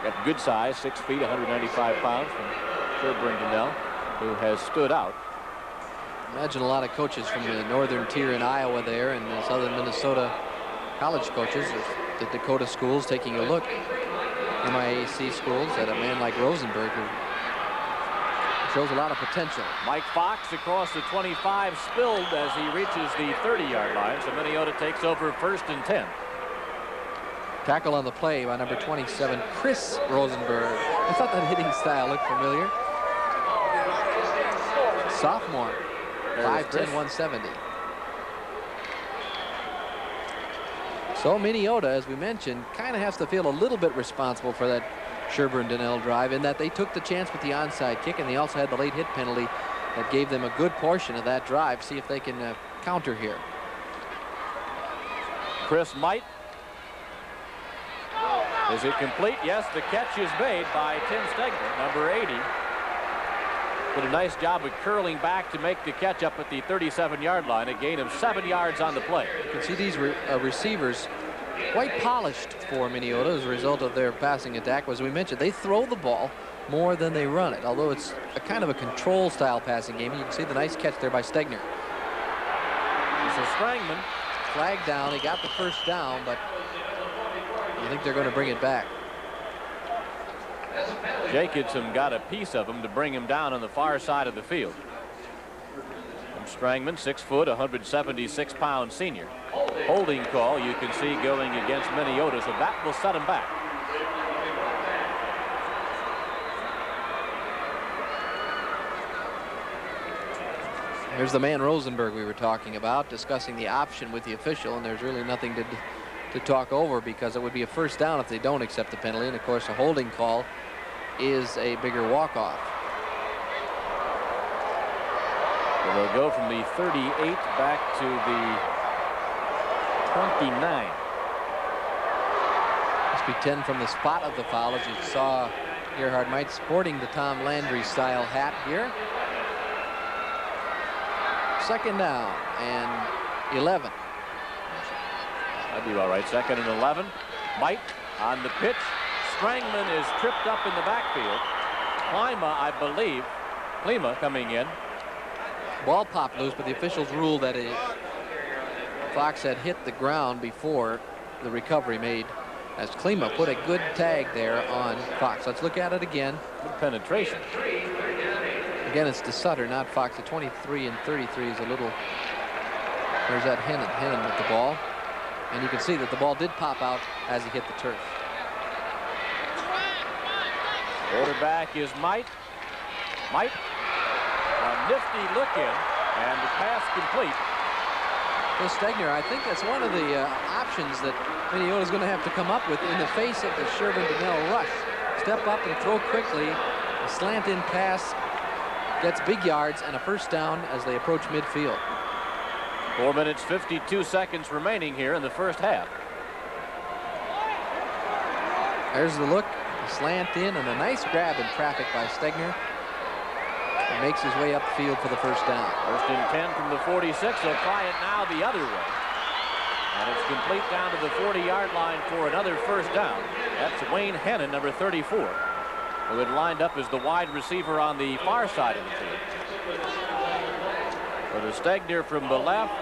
got good size, 6 feet, 195 pounds from Sherburn-Dunnell, who has stood out. Imagine a lot of coaches from the northern tier in Iowa there and the southern Minnesota college coaches, the Dakota schools, taking a look, MIAC schools, at a man like Rosenberg who shows a lot of potential. Mike Fox across the 25, spilled as he reaches the 30-yard line, so Minneota takes over 1st and 10. Tackle on the play by number 27, Chris Rosenberg. I thought that hitting style looked familiar. Sophomore, 5'10", 170. So Minneota, as we mentioned, kind of has to feel a little bit responsible for that Sherburn-Dunnell drive, in that they took the chance with the onside kick, and they also had the late hit penalty that gave them a good portion of that drive. See if they can counter here. Chris Might. Is it complete? Yes, the catch is made by Tim Stegner, number 80. Did a nice job of curling back to make the catch up at the 37-yard line, a gain of 7 yards on the play. You can see these receivers quite polished for Minneota as a result of their passing attack. As we mentioned, they throw the ball more than they run it, although it's a kind of a control style passing game. You can see the nice catch there by Stegner. So Strangman flagged down. He got the first down, but I think they're going to bring it back. Jacobson got a piece of him to bring him down on the far side of the field. And Strangman, 6 foot, 176-pound senior. Holding call, you can see, going against Minneota, so that will set him back. Here's the man Rosenberg we were talking about, discussing the option with the official, and there's really nothing to talk over, because it would be a first down if they don't accept the penalty, and of course a holding call is a bigger walk-off. So they'll go from the 38 back to the 29. Must be 10 from the spot of the foul, as you saw Gerhard Might sporting the Tom Landry style hat here. 2nd down and 11. That'd be all right. 2nd and 11. Might on the pitch. Strangman is tripped up in the backfield. Klima, I believe. Klima coming in. Ball popped loose, but the officials ruled that Fox had hit the ground before the recovery made, as Klima put a good tag there on Fox. Let's look at it again. Good penetration. Again, it's to Sutter, not Fox. The 23 and 33 is a little. There's that Hennon with the ball. And you can see that the ball did pop out as he hit the turf. Quarterback is Might. Might. A nifty look in, and the pass complete. So Stegner, I think that's one of the options that Minneota is going to have to come up with in the face of the Sherburn-Dunnell rush. Step up and throw quickly. A slant-in pass gets big yards and a first down as they approach midfield. 4 minutes, 52 seconds remaining here in the first half. There's the look, a slant in, and a nice grab in traffic by Stegner. He makes his way up the field for the first down. 1st and 10 from the 46. They'll try it now the other way. And it's complete down to the 40-yard line for another first down. That's Wayne Hennon, number 34, who had lined up as the wide receiver on the far side of the field. So the Stegner from the left.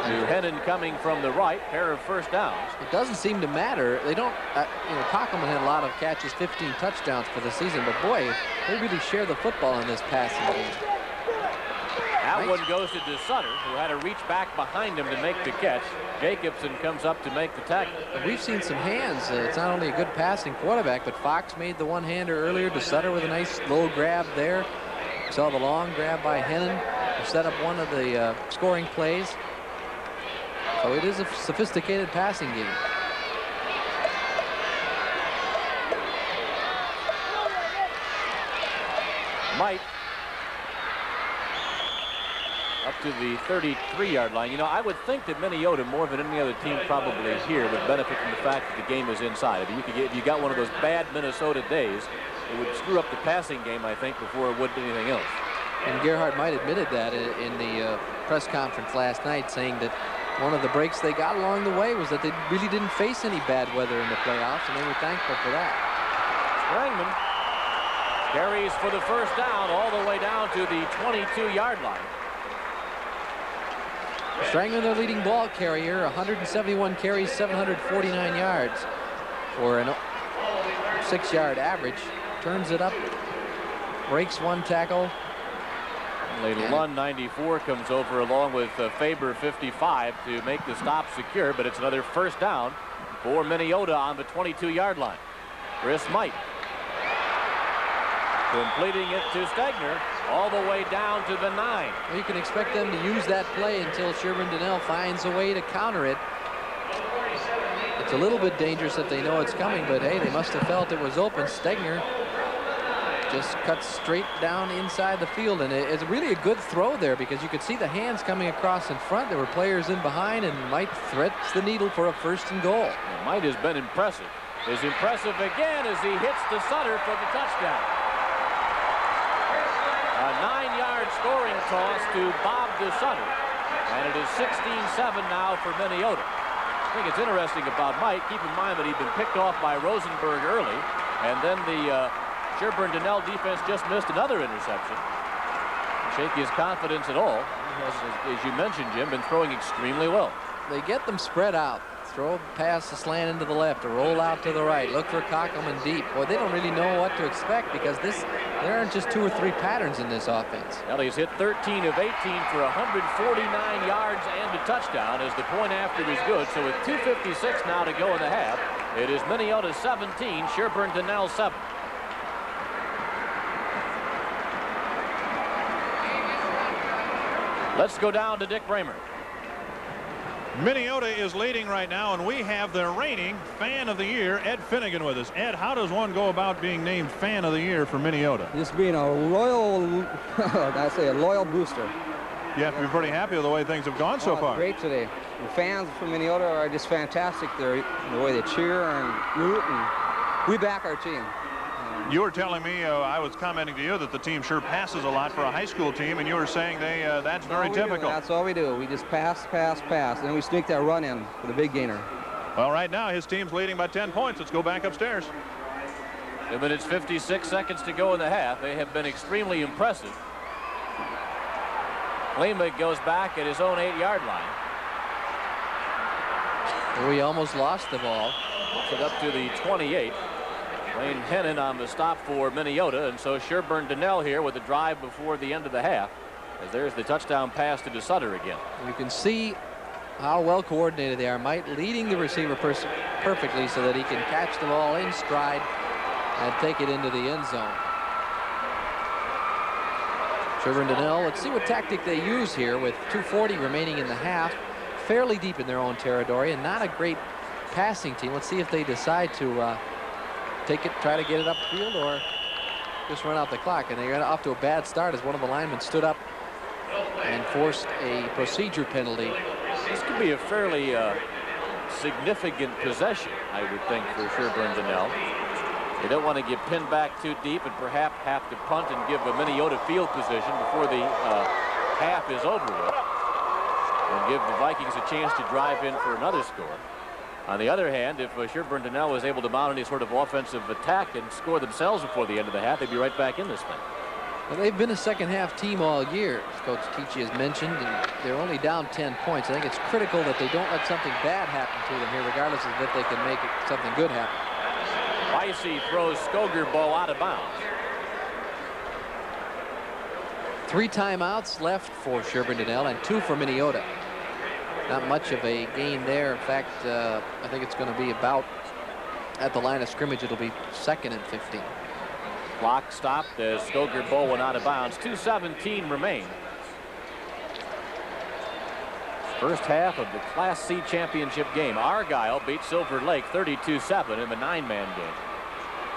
To Hennon coming from the right, pair of first downs. It doesn't seem to matter. They don't, Cockelman had a lot of catches, 15 touchdowns for the season, but boy, they really share the football in this passing game. That one goes to DeSutter, who had to reach back behind him to make the catch. Jacobson comes up to make the tackle. We've seen some hands. It's not only a good passing quarterback, but Fox made the one-hander earlier. DeSutter with a nice low grab there. Saw the long grab by Hennon to set up one of the scoring plays. So it is a sophisticated passing game. Might up to the 33-yard line. I would think that Minneota, more than any other team probably here, would benefit from the fact that the game is inside. If you got one of those bad Minnesota days, it would screw up the passing game, I think, before it would anything else. And Gerhardt might admitted that in the press conference last night, saying that one of the breaks they got along the way was that they really didn't face any bad weather in the playoffs, and they were thankful for that. Strangman carries for the first down all the way down to the 22-yard line. Strangman, their leading ball carrier, 171 carries, 749 yards for an 6-yard average. Turns it up, breaks one tackle. Lund, 94, comes over along with Faber, 55, to make the stop secure, but it's another first down for Minneota on the 22-yard line. Chris Might completing it to Stegner all the way down to the 9. Well, you can expect them to use that play until Sherburn-Dunnell finds a way to counter it. It's a little bit dangerous if they know it's coming, but hey, they must have felt it was open. Stegner just cuts straight down inside the field, and it's really a good throw there because you could see the hands coming across in front. There were players in behind, and Might threads the needle for a 1st and goal. And Might has been impressive. Is impressive again as he hits the Sutter for the touchdown. A 9-yard scoring toss to Bob DeSutter, and it is 16-7 now for Minneota. I think it's interesting about Mike. Keep in mind that he'd been picked off by Rosenberg early, and then the Sherburn-Dunnell defense just missed another interception. Shake his confidence at all. He has, as you mentioned, Jim, been throwing extremely well. They get them spread out. Throw pass the slant into the left, a roll out to the right. Look for Cockelman deep. Boy, they don't really know what to expect because there aren't just 2 or 3 patterns in this offense. Well, he's hit 13 of 18 for 149 yards and a touchdown as the point after is good. So with 2:56 now to go in the half, it is Minnesota 17, Sherburn-Dunnell 7. Let's go down to Dick Bramer. Minneota is leading right now, and we have their reigning Fan of the Year, Ed Finnegan, with us. Ed, how does one go about being named Fan of the Year for Minneota? Just being a loyal, a loyal booster. You have to be pretty happy with the way things have gone so far. Great today. The fans from Minneota are just fantastic. The way they cheer and root, and we back our team. You were telling me, I was commenting to you that the team sure passes a lot for a high school team, and you were saying that's very typical. That's all we do. We just pass, and then we sneak that run in for the big gainer. Well, right now his team's leading by 10 points. Let's go back upstairs. 2 minutes 56 seconds to go in the half. They have been extremely impressive. Lima goes back at his own 8-yard line. We almost lost the ball. Puts it up to the 28. Wayne Hennon on the stop for Minneota, and so Sherburn-Dunnell here with a drive before the end of the half, as there's the touchdown pass to DeSutter again. You can see how well coordinated they are. Might leading the receiver perfectly so that he can catch the ball in stride and take it into the end zone. Sherburn-Dunnell, let's see what tactic they use here with 2:40 remaining in the half. Fairly deep in their own territory and not a great passing team. Let's see if they decide to take it, try to get it upfield, or just run out the clock. And they got off to a bad start as one of the linemen stood up and forced a procedure penalty. This could be a fairly significant possession, I would think, for Sherburn-Dunnell. They don't want to get pinned back too deep and perhaps have to punt and give a Minneota field position before the half is over with, and give the Vikings a chance to drive in for another score. On the other hand, if Sherburn-Dunnell was able to mount any sort of offensive attack and score themselves before the end of the half, they'd be right back in this thing. Well, they've been a second-half team all year, as Coach Tichy has mentioned, and they're only down 10 points. I think it's critical that they don't let something bad happen to them here, regardless of if they can make something good happen. Vicey throws Skogerbo out of bounds. 3 timeouts left for Sherburn-Dunnell and 2 for Minneota. Not much of a gain there. In fact, I think it's going to be about at the line of scrimmage. It'll be 2nd and 15. Clock stopped as Skogerbo went out of bounds. 2:17 remain. First half of the Class C championship game. Argyle beat Silver Lake 32-7 in the 9-man game.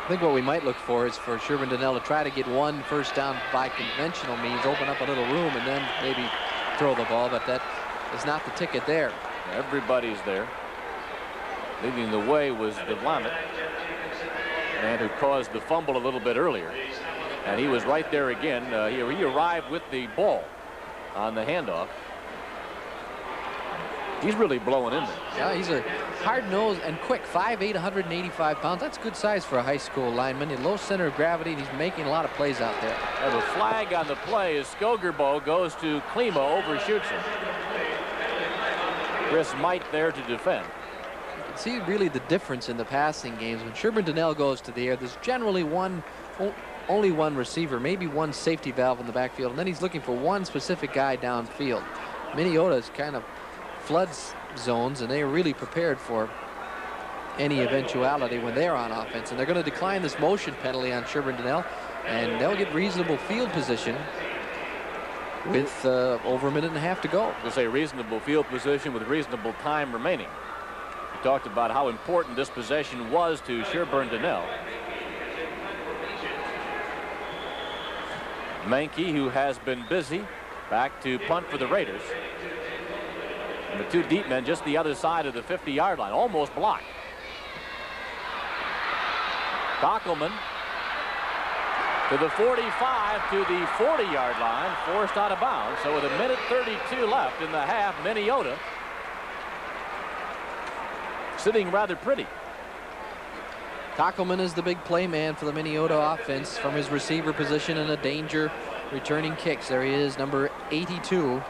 I think what we might look for is for Sherburn-Dunnell to try to get 1 first down by conventional means, open up a little room, and then maybe throw the ball, but that is not the ticket there. Everybody's there. Leading the way was DeVlamet, the man who caused the fumble a little bit earlier. And he was right there again. He arrived with the ball on the handoff. He's really blowing in there. Yeah, he's a hard-nosed and quick, 5'8", 185 pounds. That's good size for a high school lineman. A low center of gravity, and he's making a lot of plays out there. And the flag on the play is Skogerbo goes to Klima, overshoots him. Chris Might there to defend. You can see really the difference in the passing games. When Sherburn-Dunnell goes to the air, there's generally only one receiver, maybe one safety valve in the backfield, and then he's looking for one specific guy downfield. Minneota's kind of floods zones, and they are really prepared for any eventuality when they're on offense. And they're going to decline this motion penalty on Sherburn-Dunnell, and they'll get reasonable field position with over a minute and a half to go. We'll say reasonable field position with reasonable time remaining. We talked about how important this possession was to Sherburn-Dunnell. Mankey, who has been busy, back to punt for the Raiders. And the two deep men just the other side of the 50-yard line, almost blocked. Kockelman to the 45, to the 40-yard line, forced out of bounds. So with a minute 32 left in the half, Minneota sitting rather pretty. Kockelman is the big play man for the Minneota offense from his receiver position in a danger returning kicks. There he is, number 82,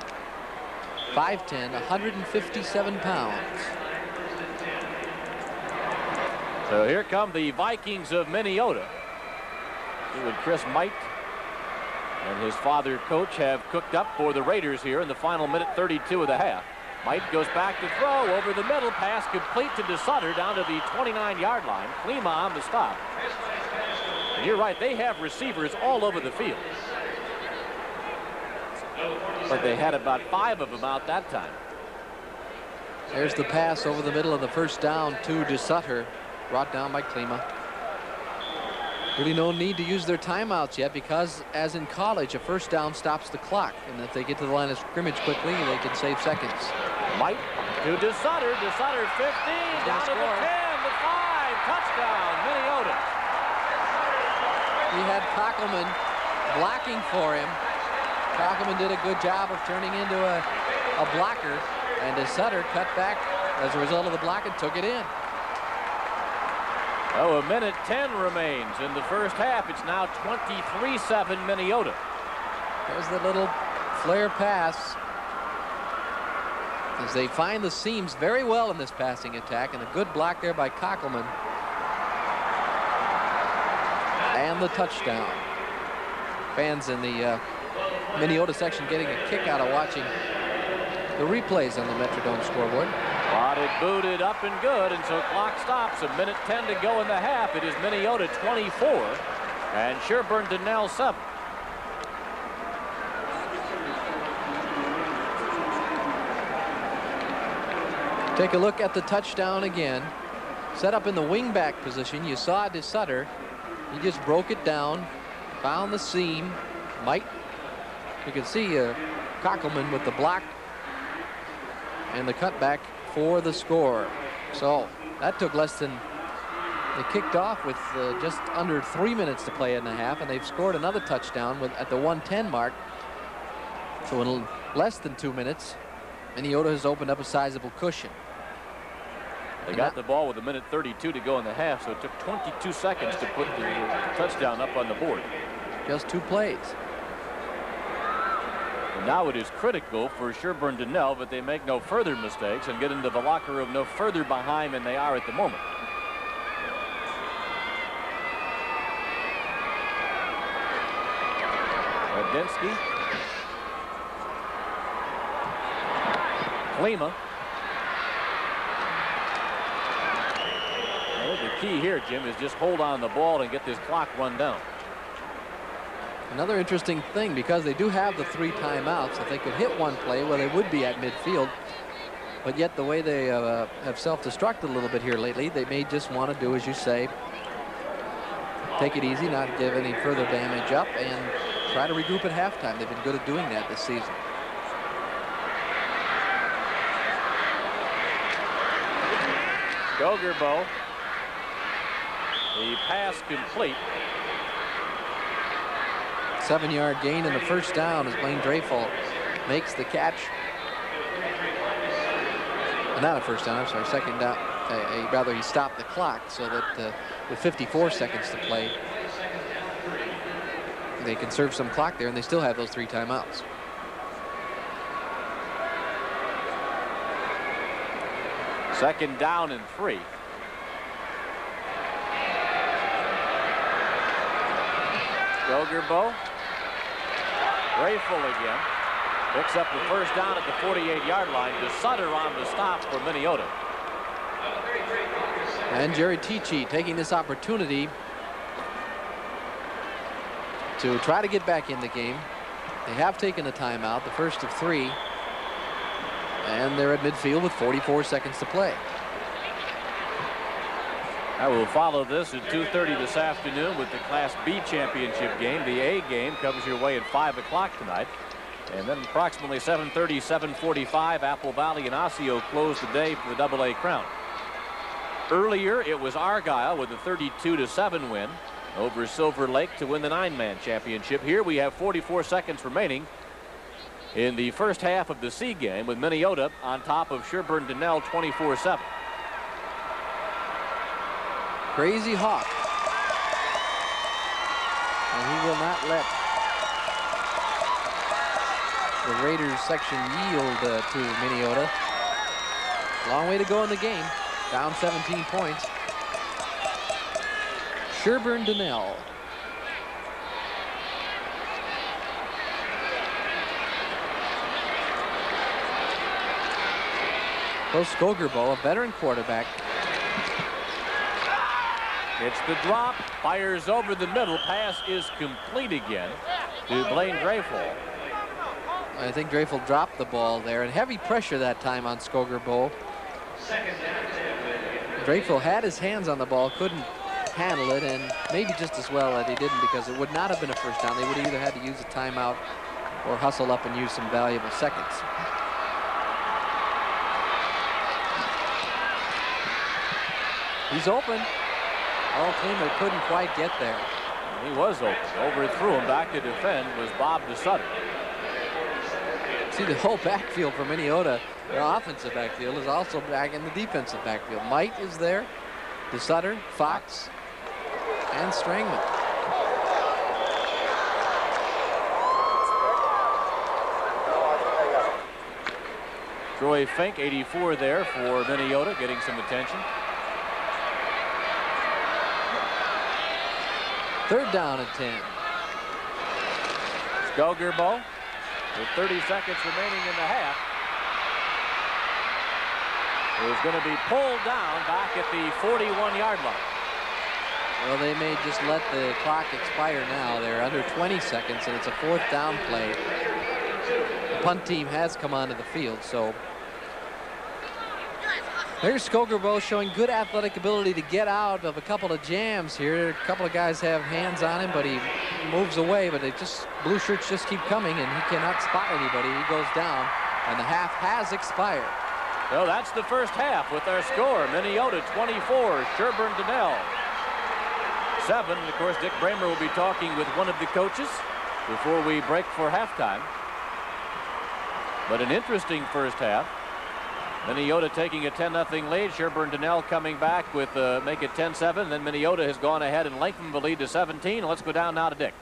5'10", 157 pounds. So here come the Vikings of Minneota. Who would Chris Might and his father coach have cooked up for the Raiders here in the final minute 32 of the half. Might goes back to throw over the middle, pass complete to DeSutter down to the 29-yard line. Klima on the stop. And you're right, they have receivers all over the field. But they had about 5 of them out that time. There's the pass over the middle of the first down to DeSutter, brought down by Klima. Really no need to use their timeouts yet, because as in college, a first down stops the clock, and if they get to the line of scrimmage quickly, they can save seconds. Might to DeSutter. DeSutter 15 down to the 10, the 5, touchdown Minneota. He had Kockelman blocking for him. Kockelman did a good job of turning into a blocker, and DeSutter cut back as a result of the block and took it in. Oh, a minute 10 remains in the first half. It's now 23-7 Minneota. There's the little flare pass as they find the seams very well in this passing attack, and a good block there by Kockelman. And the touchdown. Fans in the Minneota section getting a kick out of watching the replays on the Metrodome scoreboard. Spotted, booted, up and good, and so clock stops. A minute 10 to go in the half. It is Minneota 24 and Sherburn-Dunnell 7. Take a look at the touchdown again. Set up in the wingback position. You saw DeSutter. He just broke it down, found the seam. You can see Kockelman with the block and the cutback for the score. So that took less than, they kicked off with just under 3 minutes to play in the half, and they've scored another touchdown at the 1:10 mark. So in less than 2 minutes, Minneota has opened up a sizable cushion. They got the ball with a minute 32 to go in the half, so it took 22 seconds to put the touchdown up on the board. Just 2 plays. And now it is critical for Sherburn-Dunnell, but they make no further mistakes and get into the locker room no further behind than they are at the moment. Radinsky. Klima. The key here, Jim, is just hold on the ball and get this clock run down. Another interesting thing, because they do have the 3 timeouts, if they could hit one play, well, they would be at midfield. But yet the way they have self-destructed a little bit here lately, they may just want to do, as you say, take it easy, not give any further damage up, and try to regroup at halftime. They've been good at doing that this season. Skogerbo. The pass complete. 7-yard gain and a first down as Blaine Dreyfus makes the catch. Not a first down, I'm sorry, second down. Rather, he stopped the clock so that with 54 seconds to play, they conserve some clock there, and they still have those 3 timeouts. Second down and 3. Skogerbo. Dreyfus again. Picks up the first down at the 48-yard line. DeSutter on the stop for Minneota. And Jerry Tichy taking this opportunity to try to get back in the game. They have taken a timeout, the first of 3. And they're at midfield with 44 seconds to play. I will follow this at 2:30 this afternoon with the Class B championship game. The A game comes your way at 5 o'clock tonight. And then approximately 7:30, 7:45, Apple Valley and Osseo close the day for the AA crown. Earlier, it was Argyle with a 32-7 win over Silver Lake to win the 9-man championship. Here we have 44 seconds remaining in the first half of the C game with Minneota on top of Sherburn-Dunnell 24-7. Crazy Hawk. And he will not let the Raiders section yield to Minneota. Long way to go in the game. Down 17 points. Sherburn-Dunnell. Skogerbo, a veteran quarterback. It's the drop, fires over the middle, pass is complete again to Blaine Dreyfus. I think Dreyfus dropped the ball there, and heavy pressure that time on Skogerbo. Dreyfus had his hands on the ball, couldn't handle it, and maybe just as well that he didn't, because it would not have been a first down. They would have either had to use a timeout or hustle up and use some valuable seconds. He's open. All Klima couldn't quite get there. He was open. Overthrew him. Back to defend was Bob DeSutter. See, the whole backfield for Minneota, their offensive backfield, is also back in the defensive backfield. Might is there, DeSutter, Fox, and Strangman. Troy Fink, 84 there for Minneota, getting some attention. Third down and 10. Skogerbo with 30 seconds remaining in the half. Is going to be pulled down back at the 41-yard line. Well, they may just let the clock expire now. They're under 20 seconds, and it's a 4th down play. The punt team has come onto the field, so there's Skogerbo showing good athletic ability to get out of a couple of jams here. A couple of guys have hands on him, but he moves away, but blue shirts just keep coming, and he cannot spot anybody. He goes down, and the half has expired. Well, that's the first half with our score. Minneota 24, Sherburn-Dunnell 7. And of course, Dick Bramer will be talking with one of the coaches before we break for halftime. But an interesting first half. Minneota taking a 10-0 lead. Sherburn-Dunnell coming back with make it 10-7. Then Minneota has gone ahead and lengthened the lead to 17. Let's go down now to Dick.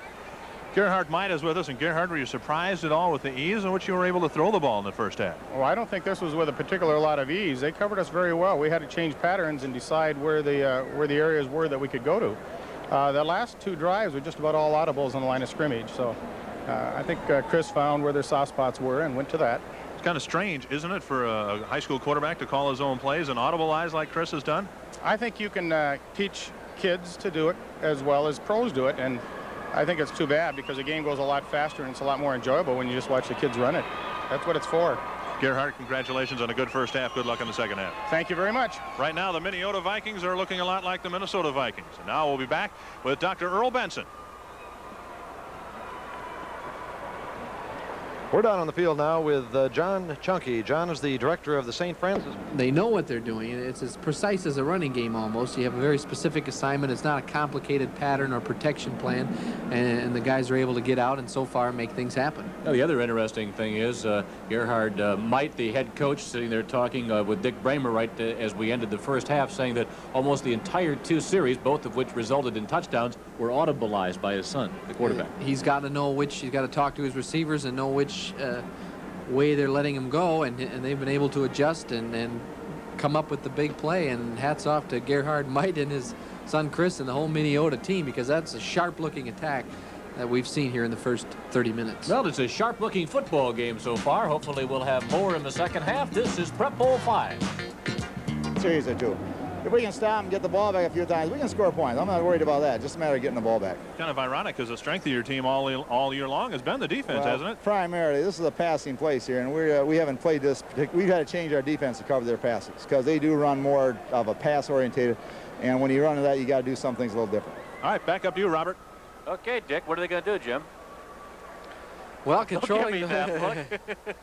Gerhard Might is with us. And Gerhard, were you surprised at all with the ease in which you were able to throw the ball in the first half? Well, I don't think this was with a particular lot of ease. They covered us very well. We had to change patterns and decide where the areas were that we could go to. The last 2 drives were just about all audibles on the line of scrimmage. So I think Chris found where their soft spots were and went to that. It's kind of strange, isn't it, for a high school quarterback to call his own plays and audibilize like Chris has done? I think you can teach kids to do it as well as pros do it, and I think it's too bad because the game goes a lot faster and it's a lot more enjoyable when you just watch the kids run it. That's what it's for. Gerhard, congratulations on a good first half. Good luck in the second half. Thank you very much. Right now, the Minneota Vikings are looking a lot like the Minnesota Vikings. And now we'll be back with Dr. Earl Benson. We're down on the field now with John Chunky. John is the director of the St. Francis. They know what they're doing. It's as precise as a running game almost. You have a very specific assignment. It's not a complicated pattern or protection plan, and the guys are able to get out and so far make things happen. Now, the other interesting thing is Gerhard Might, the head coach, sitting there talking with Dick Bramer right as we ended the first half, saying that almost the entire 2 series, both of which resulted in touchdowns, were audibilized by his son, the quarterback. He's got to know which, he's got to talk to his receivers and know which way they're letting him go, and they've been able to adjust and come up with the big play. And hats off to Gerhard Might and his son Chris and the whole Minneota team, because that's a sharp-looking attack that we've seen here in the first 30 minutes. Well, it's a sharp-looking football game so far. Hopefully we'll have more in the second half. This is Prep Bowl 5. Series or two. If we can stop and get the ball back a few times, we can score points. I'm not worried about that. Just a matter of getting the ball back. Kind of ironic, because the strength of your team all year long has been the defense, hasn't it? Primarily, this is a passing place here, and we haven't played this. We've got to change our defense to cover their passes, because they do run more of a pass-orientated, and when you run to that, you got to do some things a little different. All right, back up to you, Robert. Okay, Dick, what are they going to do, Jim? Well, controlling Don't give me that look.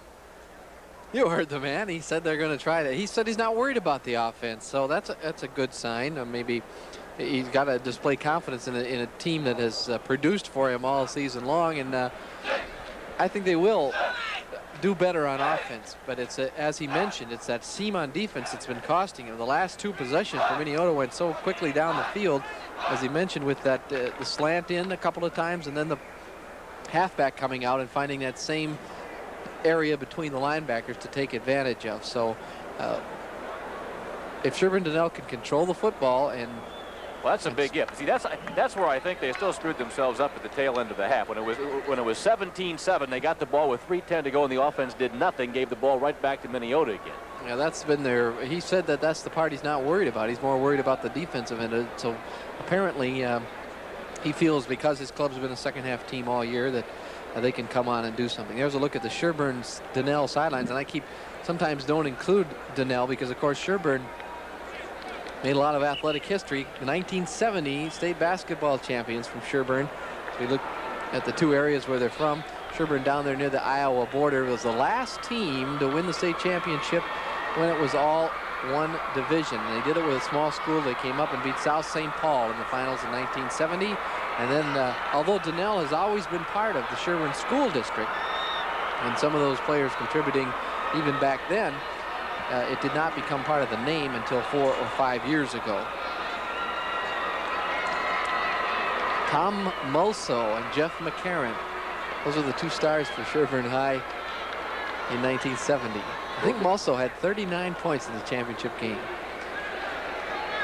You heard the man. He said they're going to try to. He said he's not worried about the offense, so that's a good sign. Maybe he's got to display confidence in a team that has produced for him all season long, and I think they will do better on offense. But it's as he mentioned, it's that seam on defense that's been costing him. The last 2 possessions for Minneota went so quickly down the field, as he mentioned, with that the slant in a couple of times, and then the halfback coming out and finding that same area between the linebackers to take advantage of. So if Sherburn-Dunnell can control the football, and well, that's a big if. See, that's where I think they still screwed themselves up at the tail end of the half. When it was 17-7, they got the ball with 3:10 to go, and the offense did nothing, gave the ball right back to Minneota again. Yeah, that's been their. He said that's the part he's not worried about. He's more worried about the defensive end. So apparently he feels, because his club's been a second-half team all year, that they can come on and do something. There's a look at the Sherburn-Dunnell sidelines, and I sometimes don't include Dunnell because, of course, Sherburn made a lot of athletic history. The 1970 state basketball champions from Sherburn. So we look at the 2 areas where they're from. Sherburn down there near the Iowa border was the last team to win the state championship when it was all one division. And they did it with a small school. They came up and beat South St. Paul in the finals in 1970. And then, although Dunnell has always been part of the Sherburn School District, and some of those players contributing even back then, it did not become part of the name until 4 or 5 years ago. Tom Mulso and Jeff McCarron. Those are the 2 stars for Sherburn High in 1970. I think Mulso had 39 points in the championship game.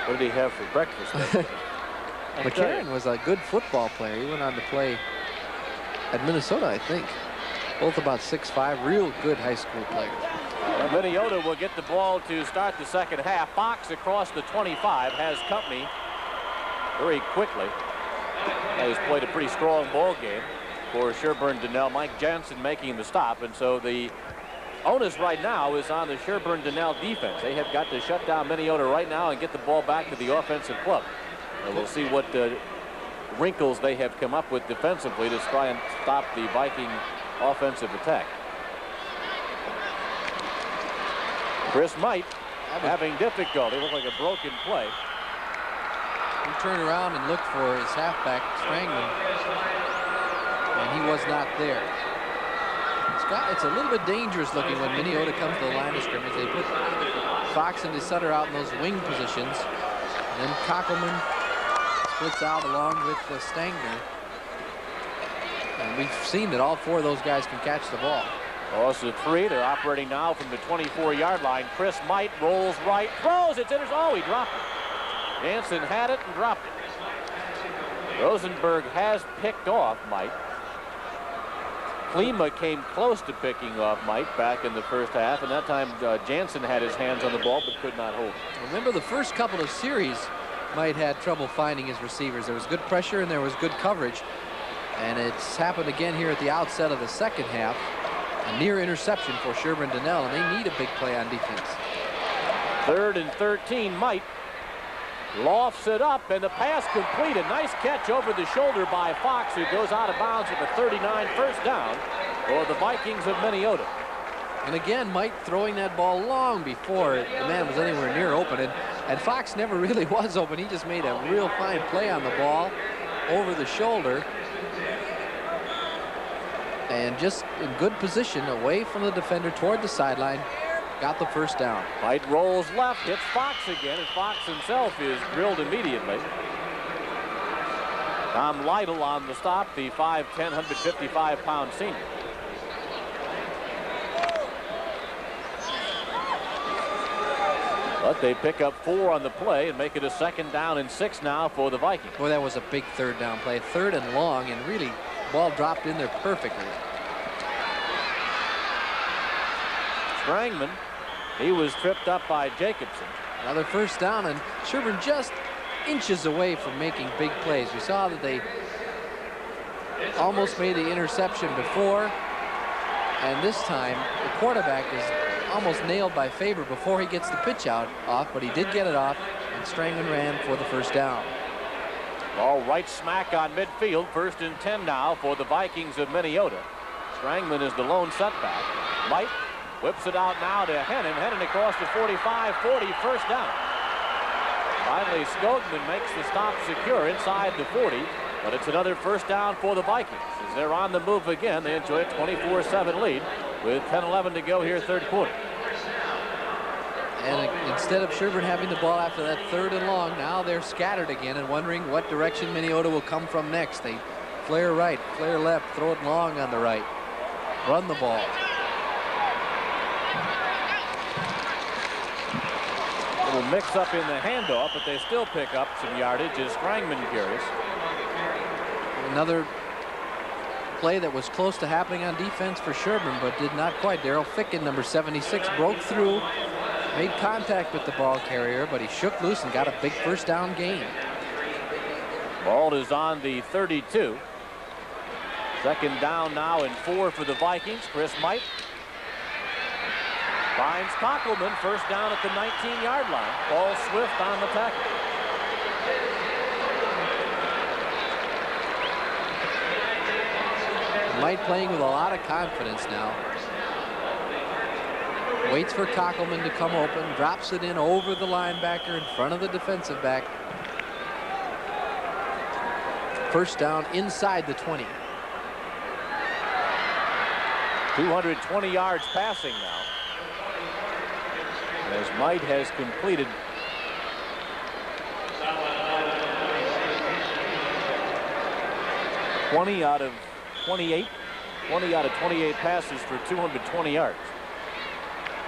What did he have for breakfast? McCarron was a good football player. He went on to play at Minnesota, I think. Both about 6'5", real good high school players. Well, Minneota will get the ball to start the second half. Fox across the 25 has company very quickly. He's played a pretty strong ball game for Sherburn-Dunnell. Mike Jansen making the stop, and so the onus right now is on the Sherburn-Dunnell defense. They have got to shut down Minneota right now and get the ball back to the offensive club. And we'll see what wrinkles they have come up with defensively to try and stop the Viking offensive attack. Chris Might having difficulty. Looked like a broken play. He turned around and looked for his halfback, Strangman, and he was not there. It's a little bit dangerous looking when Minneota comes to the line of scrimmage. They put Fox and DeSutter out in those wing positions, and then Kockelman splits out along with Stangner. And we've seen that all 4 of those guys can catch the ball. Also 3. They're operating now from the 24-yard line. Chris Might rolls right, throws it. Oh, he dropped it. Jansen had it and dropped it. Rosenberg has picked off Might. Klima came close to picking off Might back in the first half, and that time Jansen had his hands on the ball but could not hold it. Remember the first couple of series, Might had trouble finding his receivers. There was good pressure and there was good coverage. And it's happened again here at the outset of the second half. A near interception for Sherburn-Dunnell, and they need a big play on defense. 3rd and 13, Might lofts it up, and the pass completed. Nice catch over the shoulder by Fox, who goes out of bounds at the 39, first down. for the Vikings of Minneota. And again, Mike throwing that ball long before the man was anywhere near open. And Fox never really was open. He just made a real fine play on the ball over the shoulder. And just in good position away from the defender toward the sideline. Got the first down. White rolls left, hits Fox again, and Fox himself is drilled immediately. Tom Lytle on the stop, the 5'10", 155-pound senior. But they pick up 4 on the play and make it a 2nd down and 6 now for the Vikings. Boy, that was a big 3rd down play. 3rd and long, and really, ball dropped in there perfectly. Strangman, he was tripped up by Jacobson. Another first down, and Sherburn just inches away from making big plays. We saw that they almost made the interception before, and this time the quarterback is almost nailed by Faber before he gets the pitch off, but he did get it off, and Strangman ran for the first down. Ball right smack on midfield. 1st and 10 now for the Vikings of Minneota. Strangman is the lone setback. Light whips it out now to Hennon. Hennon across the 45-40, first down. Finally, Skogman makes the stop secure inside the 40, but it's another first down for the Vikings. As they're on the move again, they enjoy a 24-7 lead with 10-11 to go here, 3rd quarter. And instead of Sherburn having the ball after that 3rd and long, now they're scattered again and wondering what direction Minneota will come from next. They flare right, flare left, throw it long on the right, run the ball. Little mix up in the handoff, but they still pick up some yardage as Strangman carries. Another play that was close to happening on defense for Sherburn, but did not quite. Daryl Ficken, number 76, broke through, made contact with the ball carrier, but he shook loose and got a big first down gain. Ball is on the 32. 2nd down now and 4 for the Vikings. Chris Mite finds Kockelman, first down at the 19-yard line. Paul Swift on the tackle. Mite playing with a lot of confidence now. Waits for Kockelman to come open, drops it in over the linebacker in front of the defensive back. First down inside the 20. 220 yards passing now, as Mite has completed 20 out of 28 passes for 220 yards.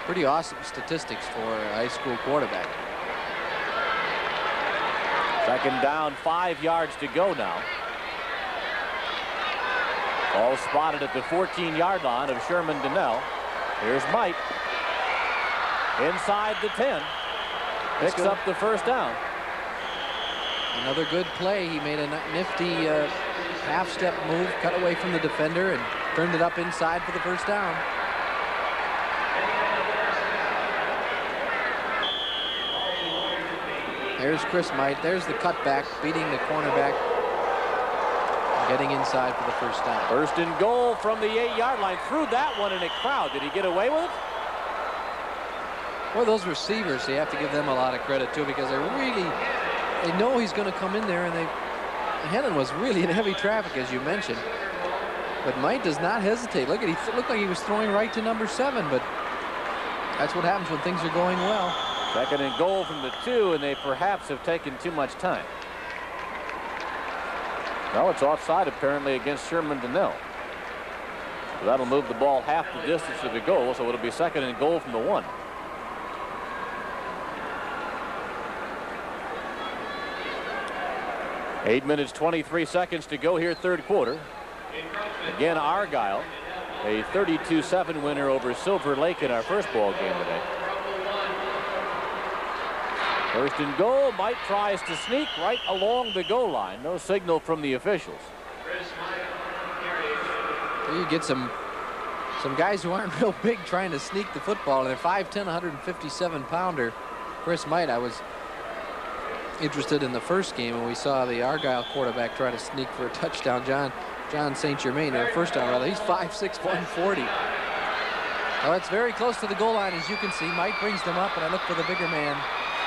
Pretty awesome statistics for a high school quarterback. 2nd down, 5 yards to go now. All spotted at the 14-yard line of Sherburn-Dunnell. Here's Mite. Inside the 10. Picks up the first down. Another good play. He made a nifty half-step move, cut away from the defender, and turned it up inside for the first down. There's Chris Mite. There's the cutback, beating the cornerback, getting inside for the first down. 1st and goal from the 8-yard line. Threw that one in a crowd. Did he get away with it? Well, those receivers, you have to give them a lot of credit too, because they know he's going to come in there, and Hennon was really in heavy traffic, as you mentioned. But Mite does not hesitate. Look at, he looked like he was throwing right to number 7, but that's what happens when things are going well. 2nd and goal from the 2, and they perhaps have taken too much time. No, it's offside apparently against Sherburn-Dunnell. So that'll move the ball half the distance to the goal, so it'll be 2nd and goal from the 1. Eight minutes, 23 seconds to go here, 3rd quarter. Again, Argyle, a 32-7 winner over Silver Lake in our first ball game today. 1st and goal. Mite tries to sneak right along the goal line. No signal from the officials. You get some guys who aren't real big trying to sneak the football, and they're 5'10", 157-pounder. Chris Mite, I was interested in the first game when we saw the Argyle quarterback try to sneak for a touchdown. John, John St. Germain, their first down rather. He's 5'6", 140. Well, it's very close to the goal line, as you can see. Mike brings them up, and I look for the bigger man,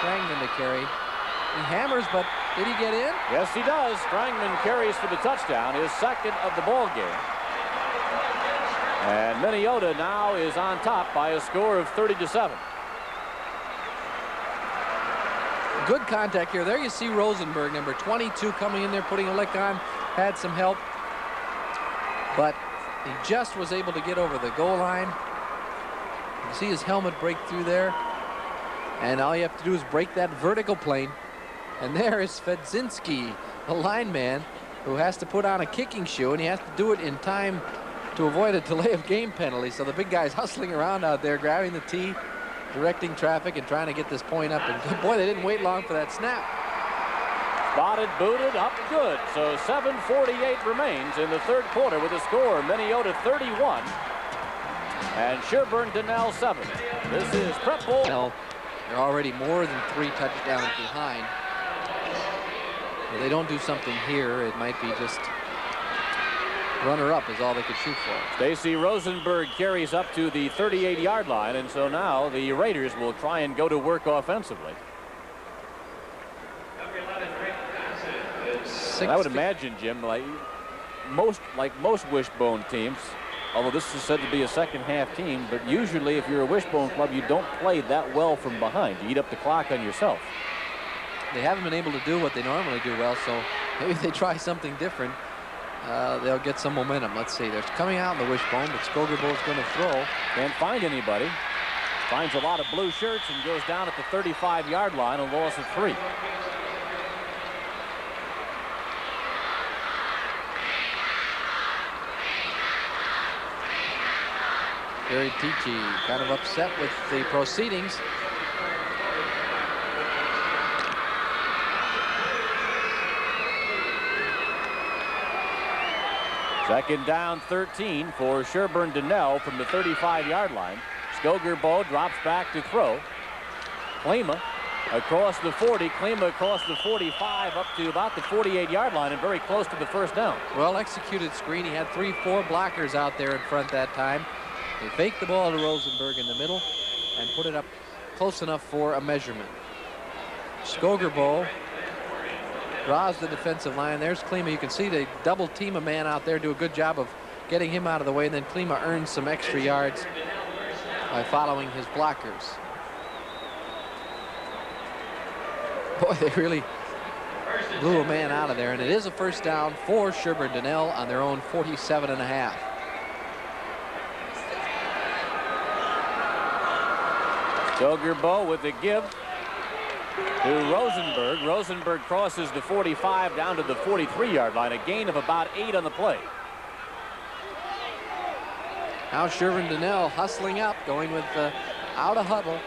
Strangman, to carry. He hammers, but did he get in? Yes, he does. Strangman carries for the touchdown, his second of the ball game. And Minneota now is on top by a score of 30-7. Good contact here. There you see Rosenberg, number 22, coming in there, putting a lick on, had some help. But he just was able to get over the goal line. You can see his helmet break through there. And all you have to do is break that vertical plane. And there is Fedzinski, the lineman, who has to put on a kicking shoe, and he has to do it in time to avoid a delay of game penalty. So the big guy's hustling around out there, grabbing the tee, directing traffic, and trying to get this point up. And boy, they didn't wait long for that snap. Spotted, booted, up, good. So 7:48 remains in the third quarter with a score, Minneota 31 and Sherburn-Dunnell 7. This is Prep Bowl. Well, they're already more than 3 touchdowns behind. If they don't do something here, it might be just runner-up is all they could shoot for. Stacy Rosenberg carries up to the 38-yard line, and so now the Raiders will try and go to work offensively. I would imagine, Jim, like most wishbone teams, although this is said to be a second-half team, but usually if you're a wishbone club, you don't play that well from behind. You eat up the clock on yourself. They haven't been able to do what they normally do well, so maybe if they try something different, they'll get some momentum. Let's see. They're coming out in the wishbone, but Skogerbo's going to throw. Can't find anybody. Finds a lot of blue shirts and goes down at the 35-yard line, a loss of 3. Jerry Tichy kind of upset with the proceedings. Second down 13 for Sherburn-Dunnell from the 35-yard line. Skogerbo drops back to throw. Klima across the 40. Klima across the 45 up to about the 48-yard line and very close to the first down. Well executed screen. He had 3-4 blockers out there in front that time. They faked the ball to Rosenberg in the middle and put it up close enough for a measurement. Skogerbo draws the defensive line. There's Klima. You can see they double team a man out there, do a good job of getting him out of the way, and then Klima earns some extra yards by following his blockers. Boy, they really blew a man out of there, and it is a first down for Sherburn-Dunnell on their own 47.5. Skogerbo with the give to Rosenberg. Rosenberg crosses the 45 down to the 43-yard line, a gain of about 8 on the play. Now Sherburn-Dunnell hustling up, going with out of huddle,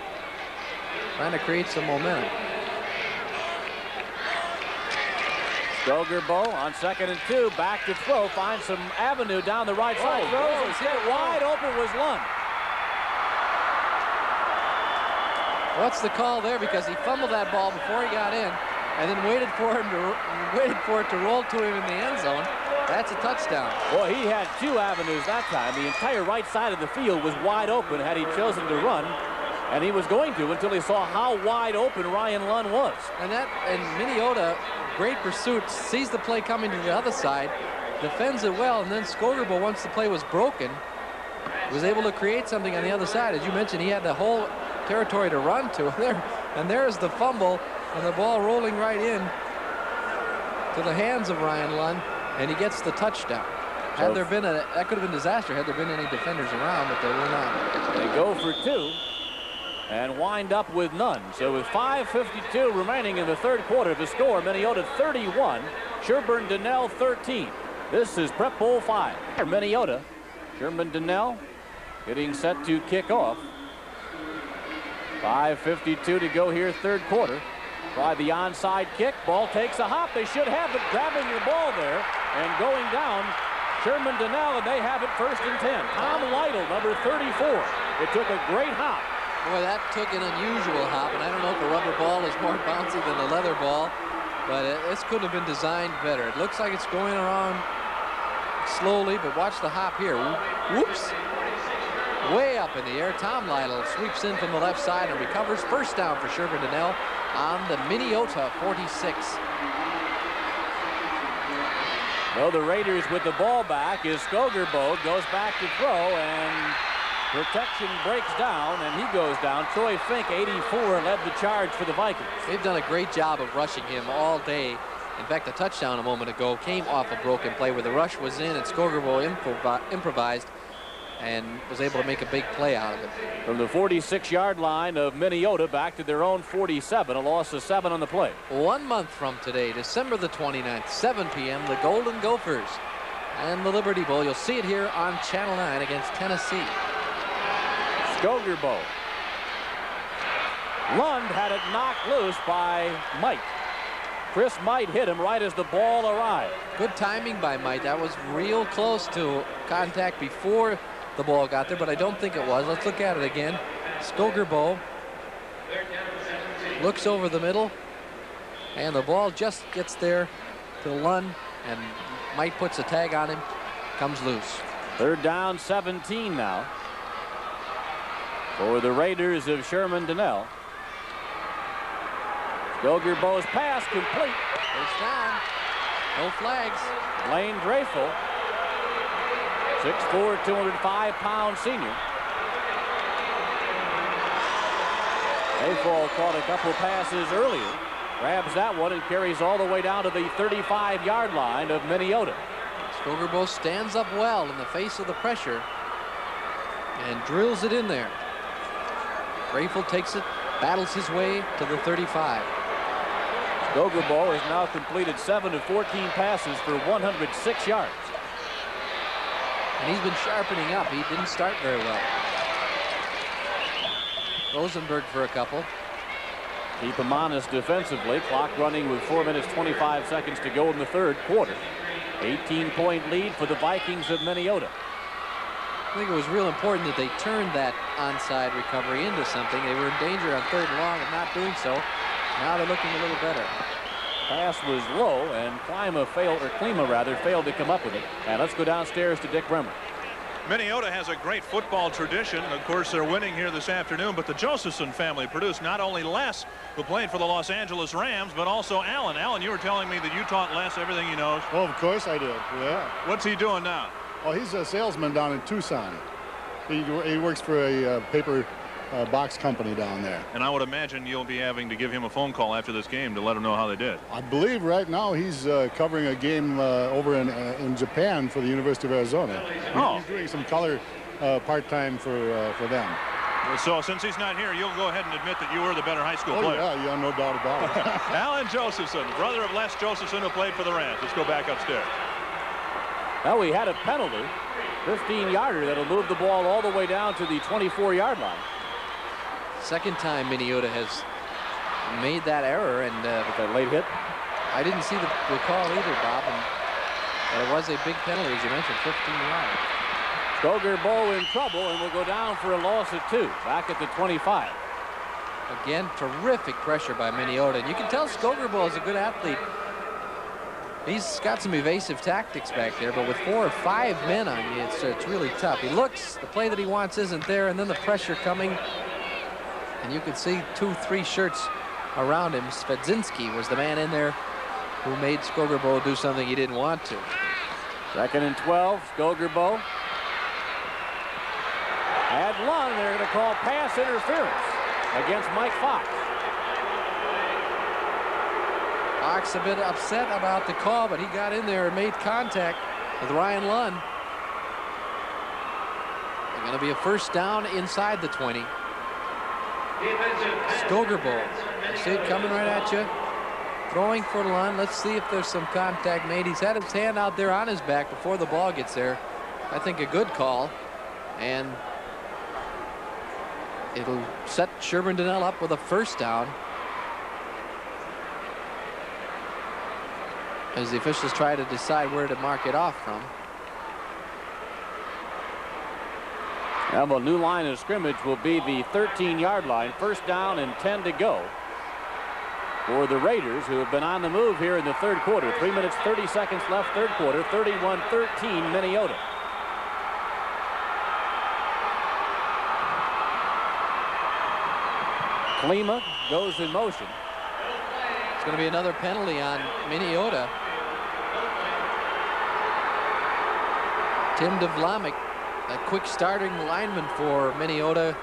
trying to create some momentum. Skogerbo on 2nd and 2, back to throw, finds some avenue down the right side. Throws and hit wide open was Lund. What's the call there? Because he fumbled that ball before he got in, and then waited for it to roll to him in the end zone. That's a touchdown. Boy, he had 2 avenues that time. The entire right side of the field was wide open had he chosen to run, and he was going to until he saw how wide open Ryan Lund was. And Minneota, great pursuit, sees the play coming to the other side, defends it well, and then Skogerbo, once the play was broken, was able to create something on the other side. As you mentioned, he had the whole territory to run to. And there's the fumble, and the ball rolling right in to the hands of Ryan Lund, and he gets the touchdown. Had there been that could have been disaster had there been any defenders around, but there were not. They go for 2 and wind up with none. So with 5:52 remaining in the third quarter, the score, Minneota 31, Sherburn-Dunnell 13. This is Prep Bowl 5. For Minneota, Sherburn-Dunnell getting set to kick off. 5:52 to go here, third quarter. Try the onside kick. Ball takes a hop. They should have it, grabbing the ball there and going down. Sherburn-Dunnell, and they have it 1st and 10. Tom Lytle, number 34. It took a great hop. Boy, that took an unusual hop, and I don't know if a rubber ball is more bouncy than a leather ball, but this could have been designed better. It looks like it's going around slowly, but watch the hop here. Whoops. Way up in the air. Tom Lytle sweeps in from the left side and recovers. First down for Sherburn-Dunnell on the Minneota 46. Well, the Raiders with the ball back is Skogerbo goes back to throw, and protection breaks down, and he goes down. Troy Fink, 84, led the charge for the Vikings. They've done a great job of rushing him all day. In fact, the touchdown a moment ago came off a broken play where the rush was in, and Skogerbo improvised and was able to make a big play out of it. From the 46-yard line of Minneota back to their own 47, a loss of 7 on the play. 1 month from today, December the 29th, 7 p.m., the Golden Gophers and the Liberty Bowl. You'll see it here on Channel 9 against Tennessee. Skogerbo. Lund had it knocked loose by Mite. Chris Mite hit him right as the ball arrived. Good timing by Mite. That was real close to contact before the ball got there, but I don't think it was. Let's look at it again. Skogerbo looks over the middle, and the ball just gets there to Lund, and Mite puts a tag on him, comes loose. Third down, 17 now for the Raiders of Sherburn-Dunnell. Skogerbo's pass complete. First down. No flags. Lane Dreyfus, 6'4", 205-pound senior. Dreyfus caught a couple passes earlier. Grabs that one and carries all the way down to the 35-yard line of Minneota. Skogerbo stands up well in the face of the pressure and drills it in there. Dreyfus takes it, battles his way to the 35. Skogerbo has now completed 7 of 14 passes for 106 yards. And he's been sharpening up. He didn't start very well. Rosenberg for a couple. Keep him honest defensively. Clock running with 4 minutes 25 seconds to go in the third quarter. 18-point lead for the Vikings of Minneota. I think it was real important that they turned that onside recovery into something. They were in danger on 3rd and long of not doing so. Now they're looking a little better. Pass was low, and Klima failed to come up with it. And let's go downstairs to Dick Bremer. Minneota has a great football tradition. Of course, they're winning here this afternoon, but the Josephson family produced not only Les, who played for the Los Angeles Rams, but also Alan. Alan, you were telling me that you taught Les everything he knows. Well, of course I did, yeah. What's he doing now? Well, he's a salesman down in Tucson. He works for a paper box company down there. And I would imagine you'll be having to give him a phone call after this game to let him know how they did. I believe right now he's covering a game over in Japan for the University of Arizona. Oh. He's doing some color part-time for them. So since he's not here, you'll go ahead and admit that you were the better high school player. Yeah, no doubt about it. Alan Josephson, brother of Les Josephson, who played for the Rams. Let's go back upstairs. Now we had a penalty, 15-yarder that'll move the ball all the way down to the 24-yard line. Second time Minneota has made that error, and with that late hit. I didn't see the call either, Bob, but it was a big penalty, as you mentioned, 15 yards. Skogerbo in trouble, and will go down for a loss of 2 back at the 25. Again, terrific pressure by Minneota, and you can tell Skogerbo is a good athlete. He's got some evasive tactics back there, but with 4 or 5 men on you, it's really tough. He looks, the play that he wants isn't there, and then the pressure coming, and you can see 2-3 shirts around him. Svedzinski was the man in there who made Skogerbo do something he didn't want to. 2nd and 12, Skogerbo. At Lund, they're going to call pass interference against Mike Fox. Fox a bit upset about the call, but he got in there and made contact with Ryan Lund. It's going to be a first down inside the 20. Skogerbo, you see it coming right at you. Throwing for Lund. Let's see if there's some contact made. He's had his hand out there on his back before the ball gets there. I think a good call. And it'll set Sherburn-Dunnell up with a first down as the officials try to decide where to mark it off from. Now the new line of scrimmage will be the 13-yard line. First down and 10 to go. for the Raiders, who have been on the move here in the third quarter. 3 minutes, 30 seconds left, third quarter, 31-13 Minneota. Klima goes in motion. It's going to be another penalty on Minneota. Tim DeVlamic, a quick starting lineman for Minneota,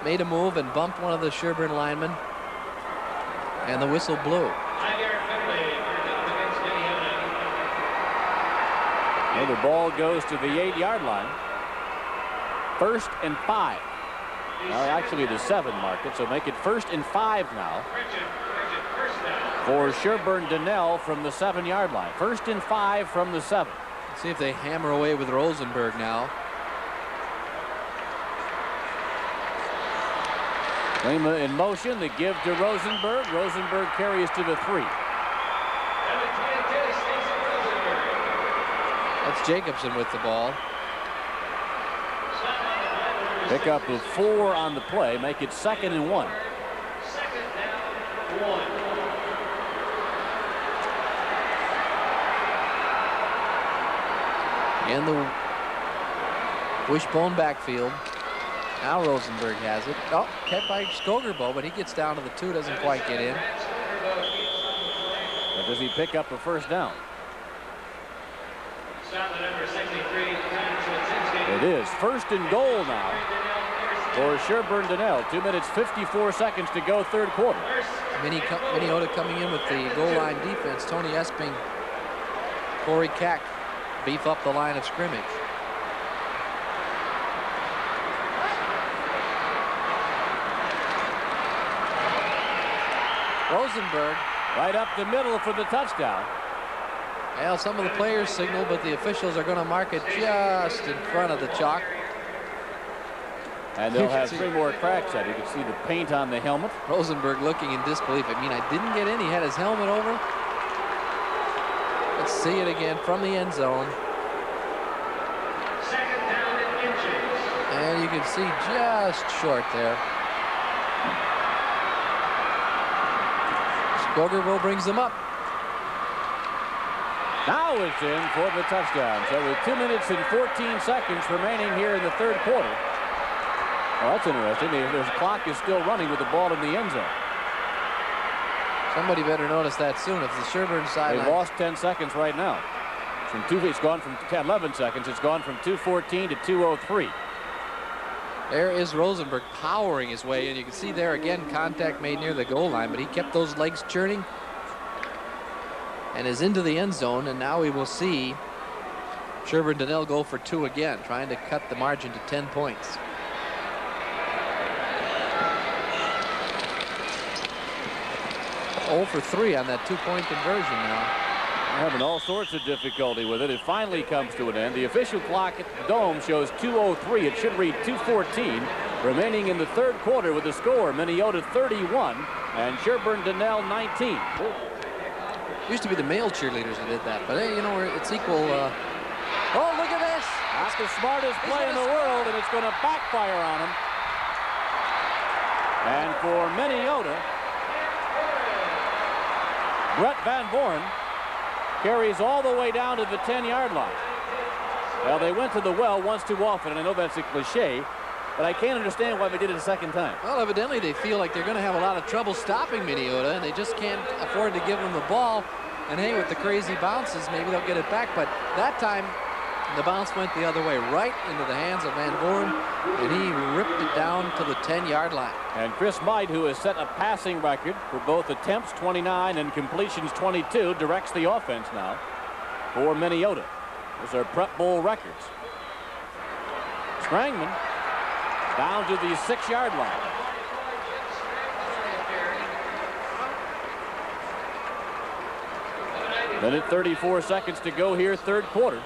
made a move and bumped one of the Sherburn linemen, and the whistle blew. Well, the ball goes to the 8-yard line. 1st and 5. Now actually the 7 mark it, so make it 1st and 5 now for Sherburn-Dunnell from the 7-yard line. 1st and 5 from the 7. Let's see if they hammer away with Rosenberg now. Klima in motion. The give to Rosenberg. Rosenberg carries to the 3. That's Jacobson with the ball. Pick up of 4 on the play. Make it 2nd and 1. In the wishbone backfield. Now Rosenberg has it. Oh, kept by Skogerbo, but he gets down to the 2, doesn't quite get in. But does he pick up a first down? It is 1st and goal now for Sherburn-Dunnell. 2 minutes, 54 seconds to go, third quarter. Minneota coming in with the goal line defense. Tony Esping, Corey Cack beef up the line of scrimmage. Rosenberg right up the middle for the touchdown. Well, some of the players signal, but the officials are going to mark it just in front of the chalk. And they'll have 3 more cracks at it. You can see the paint on the helmet. Rosenberg looking in disbelief. I mean, I didn't get in. He had his helmet over. Let's see it again from the end zone. And you can see just short there. Skogerbo brings them up. Now it's in for the touchdown. So with 2 minutes and 14 seconds remaining here in the third quarter. Well, that's interesting. The clock is still running with the ball in the end zone. Somebody better notice that soon. If the Sherburn sideline. They've lost 10 seconds right now. It's gone from 11 seconds. It's gone from 2:14 to 2:03. There is Rosenberg powering his way in. You can see there again contact made near the goal line, but he kept those legs churning and is into the end zone. And now we will see Sherburn-Dunnell go for 2 again, trying to cut the margin to 10 points. Oh for 3 on that 2-point conversion now. They're having all sorts of difficulty with it. It finally comes to an end. The official clock at the Dome shows 2:03. It should read 2:14 remaining in the third quarter with the score Minneota 31 and Sherburn-Dunnell 19. Used to be the male cheerleaders that did that, but hey, you know, it's equal. Oh, look at this! That's the smartest play in the world, and it's going to backfire on him. And for Minneota, Brett Van Born carries all the way down to the 10-yard line. Well, they went to the well once too often, and I know that's a cliche, but I can't understand why they did it a second time. Well, evidently they feel like they're going to have a lot of trouble stopping Minneota, and they just can't afford to give them the ball. And hey, with the crazy bounces, maybe they'll get it back. But that time, the bounce went the other way, right into the hands of Van Born, and he ripped it down to the 10-yard line. And Chris Might, who has set a passing record for both attempts 29 and completions 22, directs the offense now for Minneota. Those are Prep Bowl records. Strangman down to the 6-yard line. Minute 34 seconds to go here, third quarter.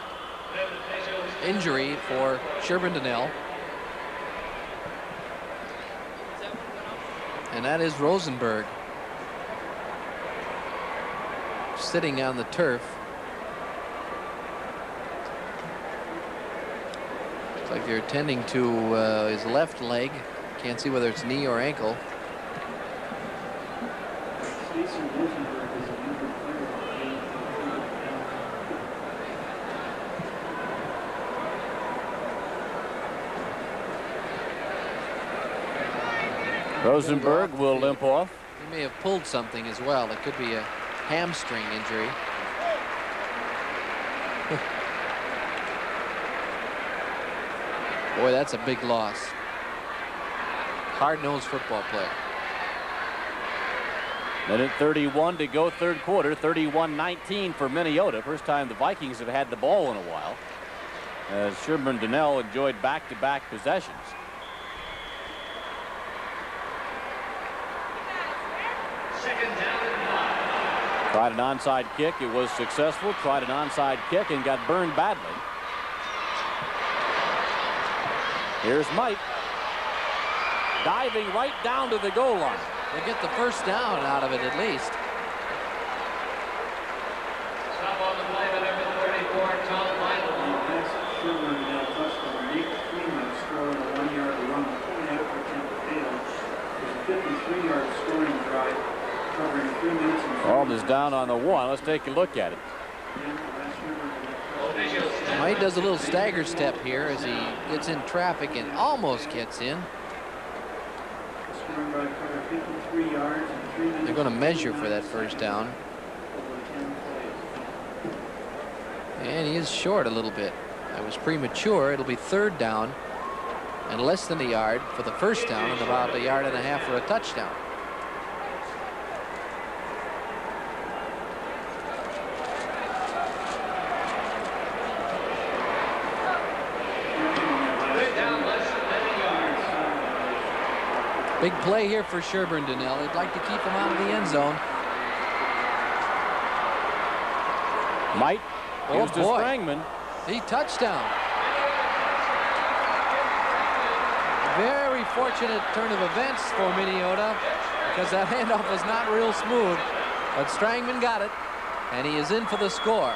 Injury for Sherburn-Dunnell. And that is Rosenberg sitting on the turf. Looks like they're attending to his left leg. Can't see whether it's knee or ankle. Rosenberg will limp off. He may have pulled something as well. It could be a hamstring injury. Boy, that's a big loss. Hard-nosed football player. Minute 31 to go, third quarter. 31-19 for Minneota. First time the Vikings have had the ball in a while, as Sherburn-Dunnell enjoyed back-to-back possessions. Tried an onside kick. It was successful. Tried an onside kick and got burned badly. Here's Mike. Diving right down to the goal line. They get the first down out of it at least. Stop on the play by number 34, Tom Lytle. Next, Sherburn-Dunnell touchdown. Nick Freeman scored a 1-yard run, pulling out for Tampa Field. There's a 53-yard scoring drive covering 3 minutes. Ball is down on the 1. Let's take a look at it. Mike does a little stagger step here as he gets in traffic and almost gets in. They're going to measure for that first down. And he is short a little bit. That was premature. It'll be third down and less than a yard for the first down and about a yard and a half for a touchdown. Big play here for Sherburn-Dunnell. They'd like to keep him out of the end zone. Might. Oh Gives to boy. Strangman. The touchdown. Very fortunate turn of events for Minneota because that handoff was not real smooth. But Strangman got it, and he is in for the score.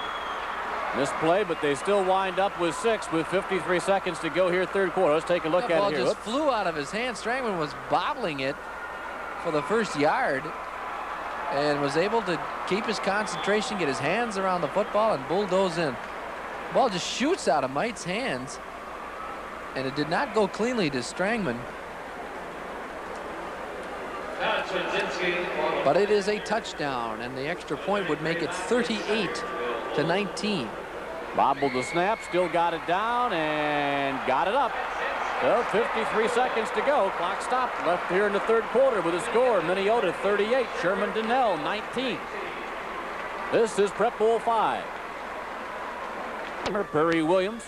Misplay, but they still wind up with 6 with 53 seconds to go here, third quarter. Let's take a look The at ball it here. just flew out of his hand. Strangman was bobbling it for the first yard and was able to keep his concentration, get his hands around the football, and bulldoze in. The ball just shoots out of Mite's hands, and it did not go cleanly to Strangman. But it is a touchdown, and the extra point would make it 38-19. Bobbled the snap, still got it down, and got it up. So 53 seconds to go. Clock stopped. Left here in the third quarter with a score. Minneota 38, Sherburn-Dunnell 19. This is Prep Bowl 5. Perry Williams.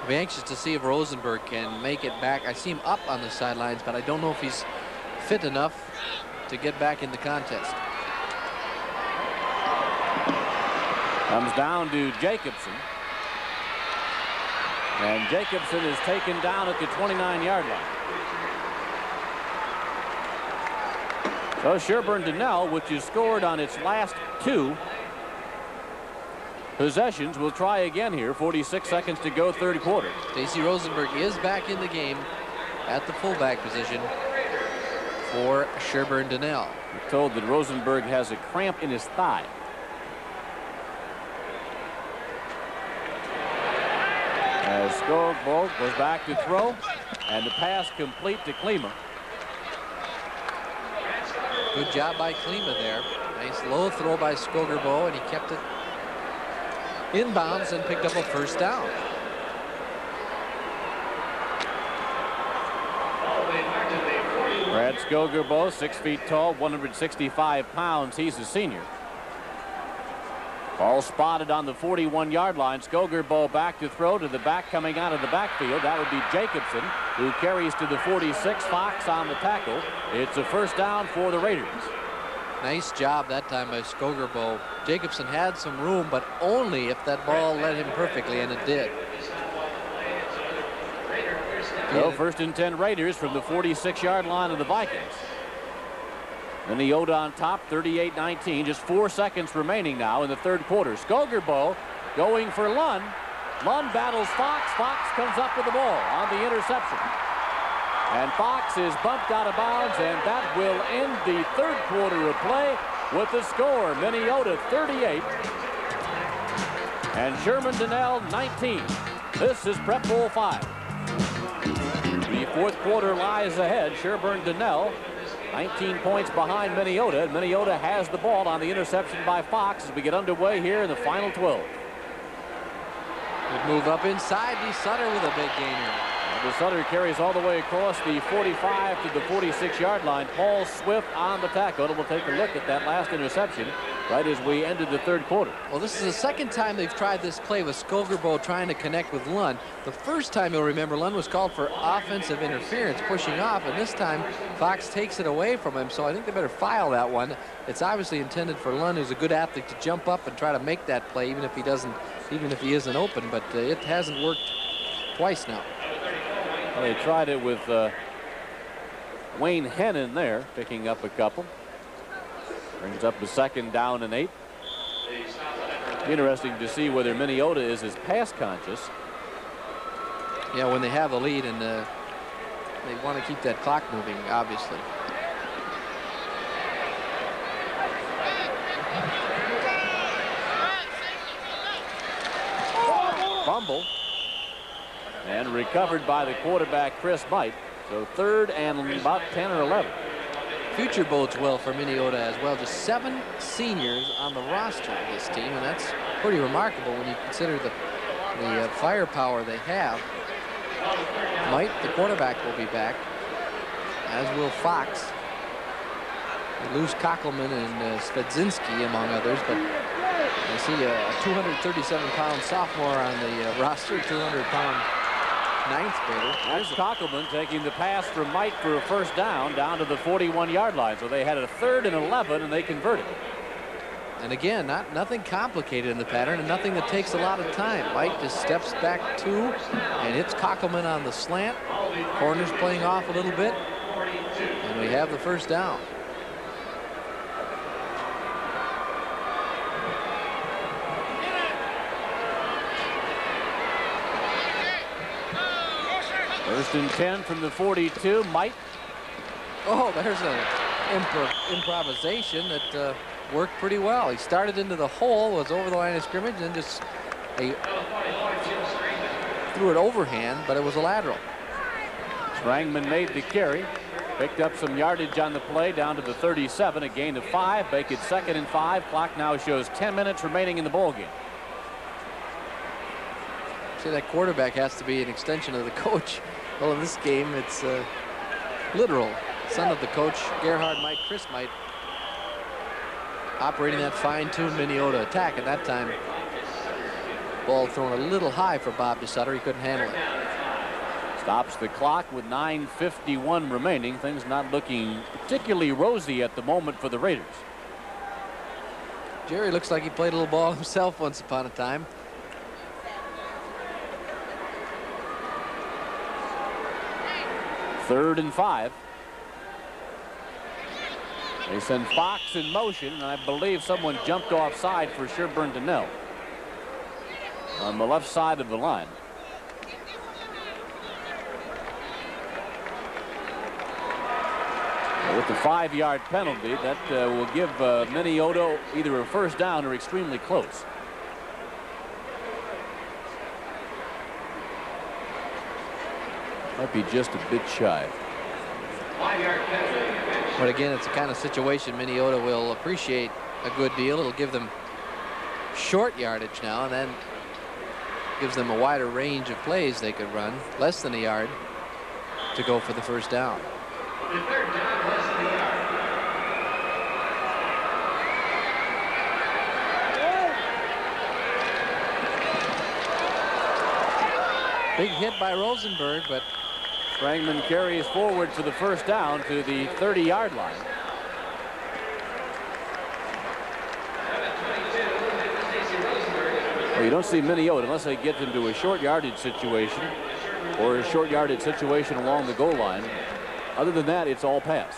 I'll be anxious to see if Rosenberg can make it back. I see him up on the sidelines, but I don't know if he's fit enough to get back in the contest. Comes down to Jacobson. And Jacobson is taken down at the 29-yard line. So Sherburn-Dunnell, which has scored on its last 2 possessions, will try again here. 46 seconds to go, third quarter. Stacy Rosenberg is back in the game at the fullback position for Sherburn-Dunnell. We're told that Rosenberg has a cramp in his thigh. As Skogbo goes back to throw, and the pass complete to Klima. Good job by Klima there. Nice low throw by Skogbo, and he kept it inbounds and picked up a first down. Brad Skogbo, 6 feet tall, 165 pounds. He's a senior. Ball spotted on the 41-yard line. Skogbo back to throw to the back coming out of the backfield. That would be Jacobson, who carries to the 46. Fox on the tackle. It's a first down for the Raiders. Nice job that time by Skogbo. Jacobson had some room, but only if that ball led him perfectly, and it did. So first and 10 Raiders from the 46-yard line of the Vikings. Minneota on top, 38-19. Just 4 seconds remaining now in the third quarter. Skogbo going for Lund. Lund battles Fox. Fox comes up with the ball on the interception. And Fox is bumped out of bounds, and that will end the third quarter of play with the score, Minneota 38 and Sherburn-Dunnell 19. This is Prep Bowl 5. The fourth quarter lies ahead. Sherburn-Dunnell 19 points behind Minneota, and Minneota has the ball on the interception by Fox as we get underway here in the final 12. Good move up inside. DeSutter with a big gainer. DeSutter carries all the way across the 45 to the 46-yard line. Paul Swift on the tackle. And we'll take a look at that last interception right as we ended the third quarter. Well, this is the second time they've tried this play with Skogerbo trying to connect with Lund. The first time, you'll remember, Lund was called for offensive interference, pushing off, and this time Fox takes it away from him, so I think they better file that one. It's obviously intended for Lund, who's a good athlete, to jump up and try to make that play, even if he isn't open, but it hasn't worked twice now. Well, they tried it with Wayne Hennon there, picking up a couple. Brings up the 2nd down and 8. Interesting to see whether Minneota is as pass conscious. Yeah, when they have a lead and they want to keep that clock moving, obviously. Fumble. And recovered by the quarterback, Chris Might. So 3rd and about 10 or 11. Future bodes well for Minneota as well. Just 7 seniors on the roster of this team, and that's pretty remarkable when you consider the firepower they have. Might, the quarterback, will be back, as will Fox. They lose Kockelman and Svedzinski, among others, but I see a 237-pound sophomore on the roster, 200-pound 9th grader. There's Kockelman taking the pass from Mike for a first down to the 41-yard line. So they had a 3rd and 11, and they converted. And again, nothing complicated in the pattern and nothing that takes a lot of time. Mike just steps back 2 and hits Kockelman on the slant. Corner's playing off a little bit, and we have the first down. First and 10 from the 42. Might. Oh, there's an improvisation that worked pretty well. He started into the hole, was over the line of scrimmage, and just threw it overhand, but it was a lateral. Strangman made the carry. Picked up some yardage on the play down to the 37. A gain of 5. Make it 2nd and 5. Clock now shows 10 minutes remaining in the ball game. See, that quarterback has to be an extension of the coach. Well, in this game, it's literal. Son of the coach, Gerhard Might, Chris Might, operating that fine-tuned Minneota attack. At that time, ball thrown a little high for Bob DeSutter. He couldn't handle it. Stops the clock with 9:51 remaining. Things not looking particularly rosy at the moment for the Raiders. Jerry looks like he played a little ball himself once upon a time. Third and 5. They send Fox in motion, and I believe someone jumped offside for Sherburn-Dunnell on the left side of the line. With the 5-yard penalty, that will give Minneota either a first down or extremely close. Might be just a bit shy. But again, it's the kind of situation Minneota will appreciate a good deal. It'll give them short yardage now, and then gives them a wider range of plays they could run, less than a yard, to go for the first down. The third down, less than a yard. Big hit by Rosenberg, but Strangman carries forward to the first down to the 30-yard line. Well, you don't see Minneota unless they get into a short yardage situation or a short yardage situation along the goal line. Other than that, it's all pass.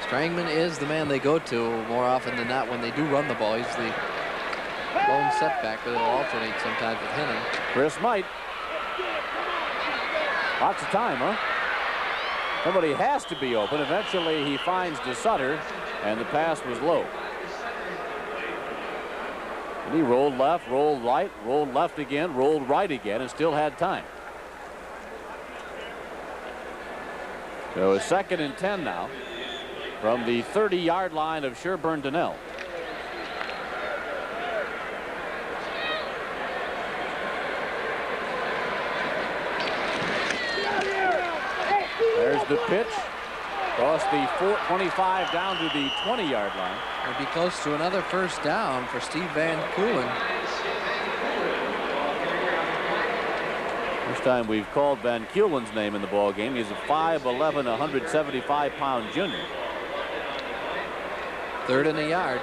Strangman is the man they go to more often than not when they do run the ball. He's the lone setback, but it'll alternate sometimes with Hennon. Chris Might Lots of time, huh? Somebody has to be open. Eventually, he finds DeSutter, and the pass was low. And he rolled left, rolled right, rolled left again, rolled right again, and still had time. So it's 2nd and 10 now from the 30-yard line of Sherburn-Dunnell. There's the pitch. Across the 25 down to the 20-yard line. It'll be close to another first down for Steve Van Keulen. First time we've called Van Keulen's name in the ball game. He's a 5'11", 175-pound junior. 3rd and a yard.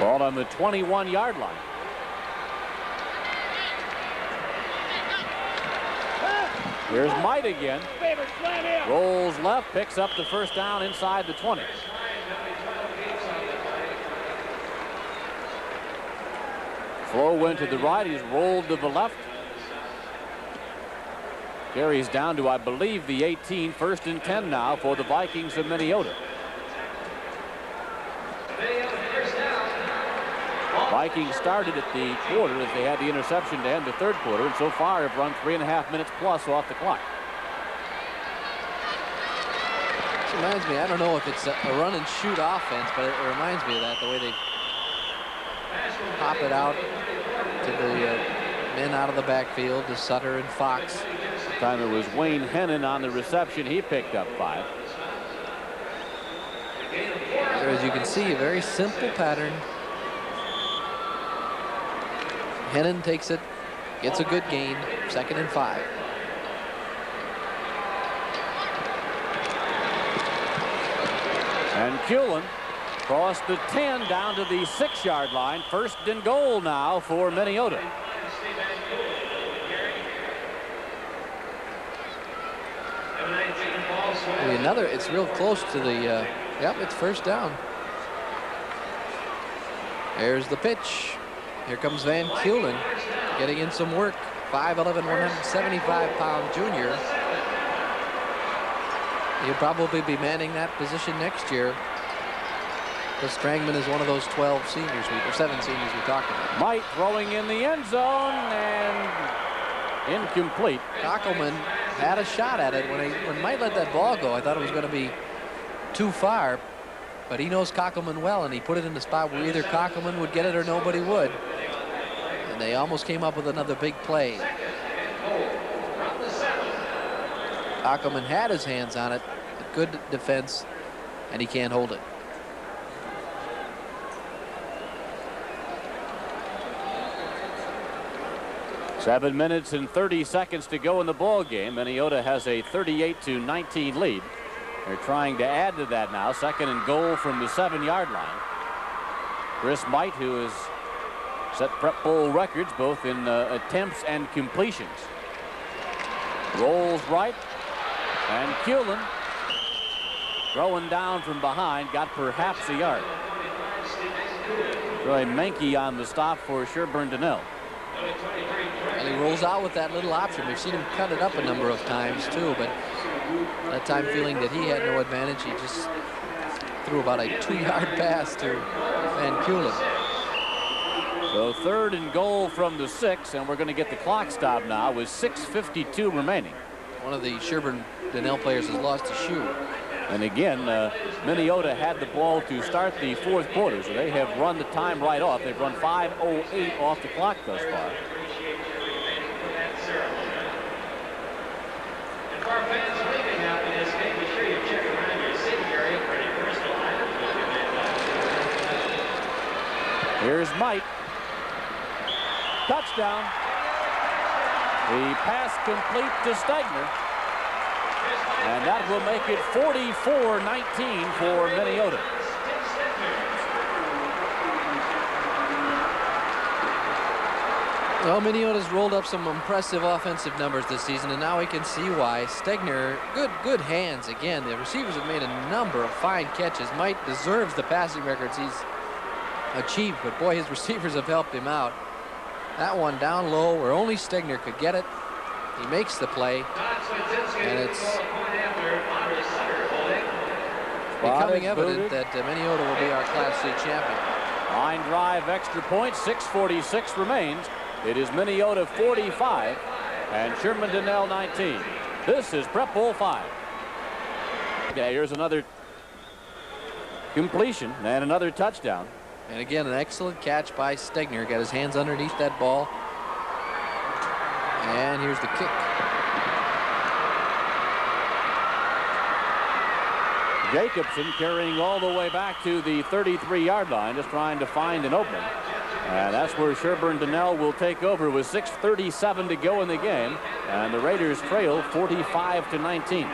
Ball on the 21-yard line. Here's Might again. Rolls left, picks up the first down inside the 20. Flo went to the right. He's rolled to the left. Carries down to, I believe, the 18. 1st and 10 now for the Vikings of Minneota. Vikings started at the quarter as they had the interception to end the 3rd quarter, and so far have run 3.5 minutes plus off the clock. This reminds me, I don't know if it's a run and shoot offense, but it reminds me of that, the way they pop it out to the men out of the backfield, to Sutter and Fox. This time it was Wayne Hennon on the reception. He picked up 5. As you can see, a very simple pattern. Hennon takes it, gets a good gain, 2nd and 5. And Keulen crossed the 10 down to the 6-yard line. 1st and goal now for Minneota. Another, it's real close to the, yep, it's 1st down. There's the pitch. Here comes Van Keulen getting in some work. 5'11", 175-pound junior. He'll probably be manning that position next year. Because Strangman is one of those 12 seniors, or 7 seniors we talked about. Might throwing in the end zone and incomplete. Kockelman had a shot at it when Might let that ball go. I thought it was going to be too far, but he knows Kockelman well, and he put it in the spot where either Kockelman would get it or nobody would. And they almost came up with another big play. Kockelman had his hands on it, a good defense, and he can't hold it. Seven minutes and 30 seconds to go in the ball game. Minneota has a 38-19 lead. They're trying to add to that now. 2nd and goal from the 7-yard line. Chris Might, who has set Prep Bowl records both in attempts and completions. Rolls right, and Keulen throwing down from behind, got perhaps a yard. Roy Menke on the stop for Sherburn-Dunnell. And he rolls out with that little option. We've seen him cut it up a number of times too, but that time feeling that he had no advantage, he just threw about a 2-yard pass to Van Keulen. So 3rd and goal from the 6, and we're going to get the clock stopped now with 6:52 remaining. One of the Sherburn-Dunnell players has lost a shoe. And again, Minneota had the ball to start the 4th quarter, so they have run the time right off. They've run 5:08 off the clock thus far. And for our fans leaving after this game, be sure you check around your seating area for any personal items. Here's Might. Touchdown. The pass complete to Stegner. And that will make it 44-19 for Minneota. Well, Minneota's rolled up some impressive offensive numbers this season, and now we can see why. Stegner, good hands again. The receivers have made a number of fine catches. Might deserves the passing records he's achieve, but boy, his receivers have helped him out. That one down low where only Stegner could get it. He makes the play, and it's becoming evident that Minneota will be our Class C champion. Line drive, extra point, 6:46 remains. It is Minneota 45 and Sherburn-Dunnell 19. This is Prep Bowl 5. Okay, here's another completion and another touchdown. And again, an excellent catch by Stegner. Got his hands underneath that ball. And here's the kick. Jacobson carrying all the way back to the 33-yard line, just trying to find an opening. And that's where Sherburn-Dunnell will take over with 6:37 to go in the game. And the Raiders trail 45-19.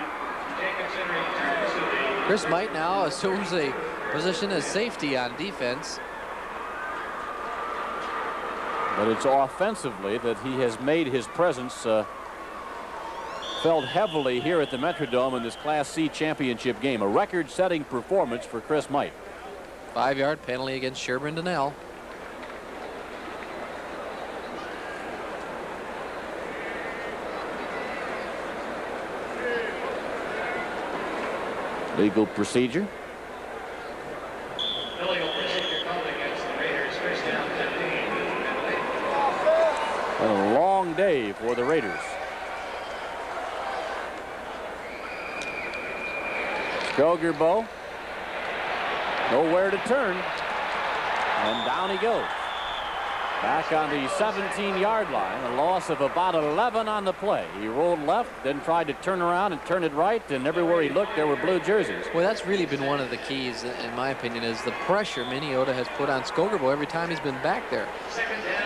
Chris Might now assumes a position as safety on defense. But it's offensively that he has made his presence felt heavily here at the Metrodome in this Class C championship game. A record-setting performance for Chris Might. 5-yard penalty against Sherburn-Dunnell. Legal procedure. Illegal procedure called against the Raiders. First down, 15. And a long day for the Raiders. Skogerbo. Nowhere to turn. And down he goes. Back on the 17-yard line. A loss of about 11 on the play. He rolled left, then tried to turn around and turn it right, and everywhere he looked there were blue jerseys. Well, that's really been one of the keys, in my opinion, is the pressure Minneota has put on Skogerbo every time he's been back there. Second down,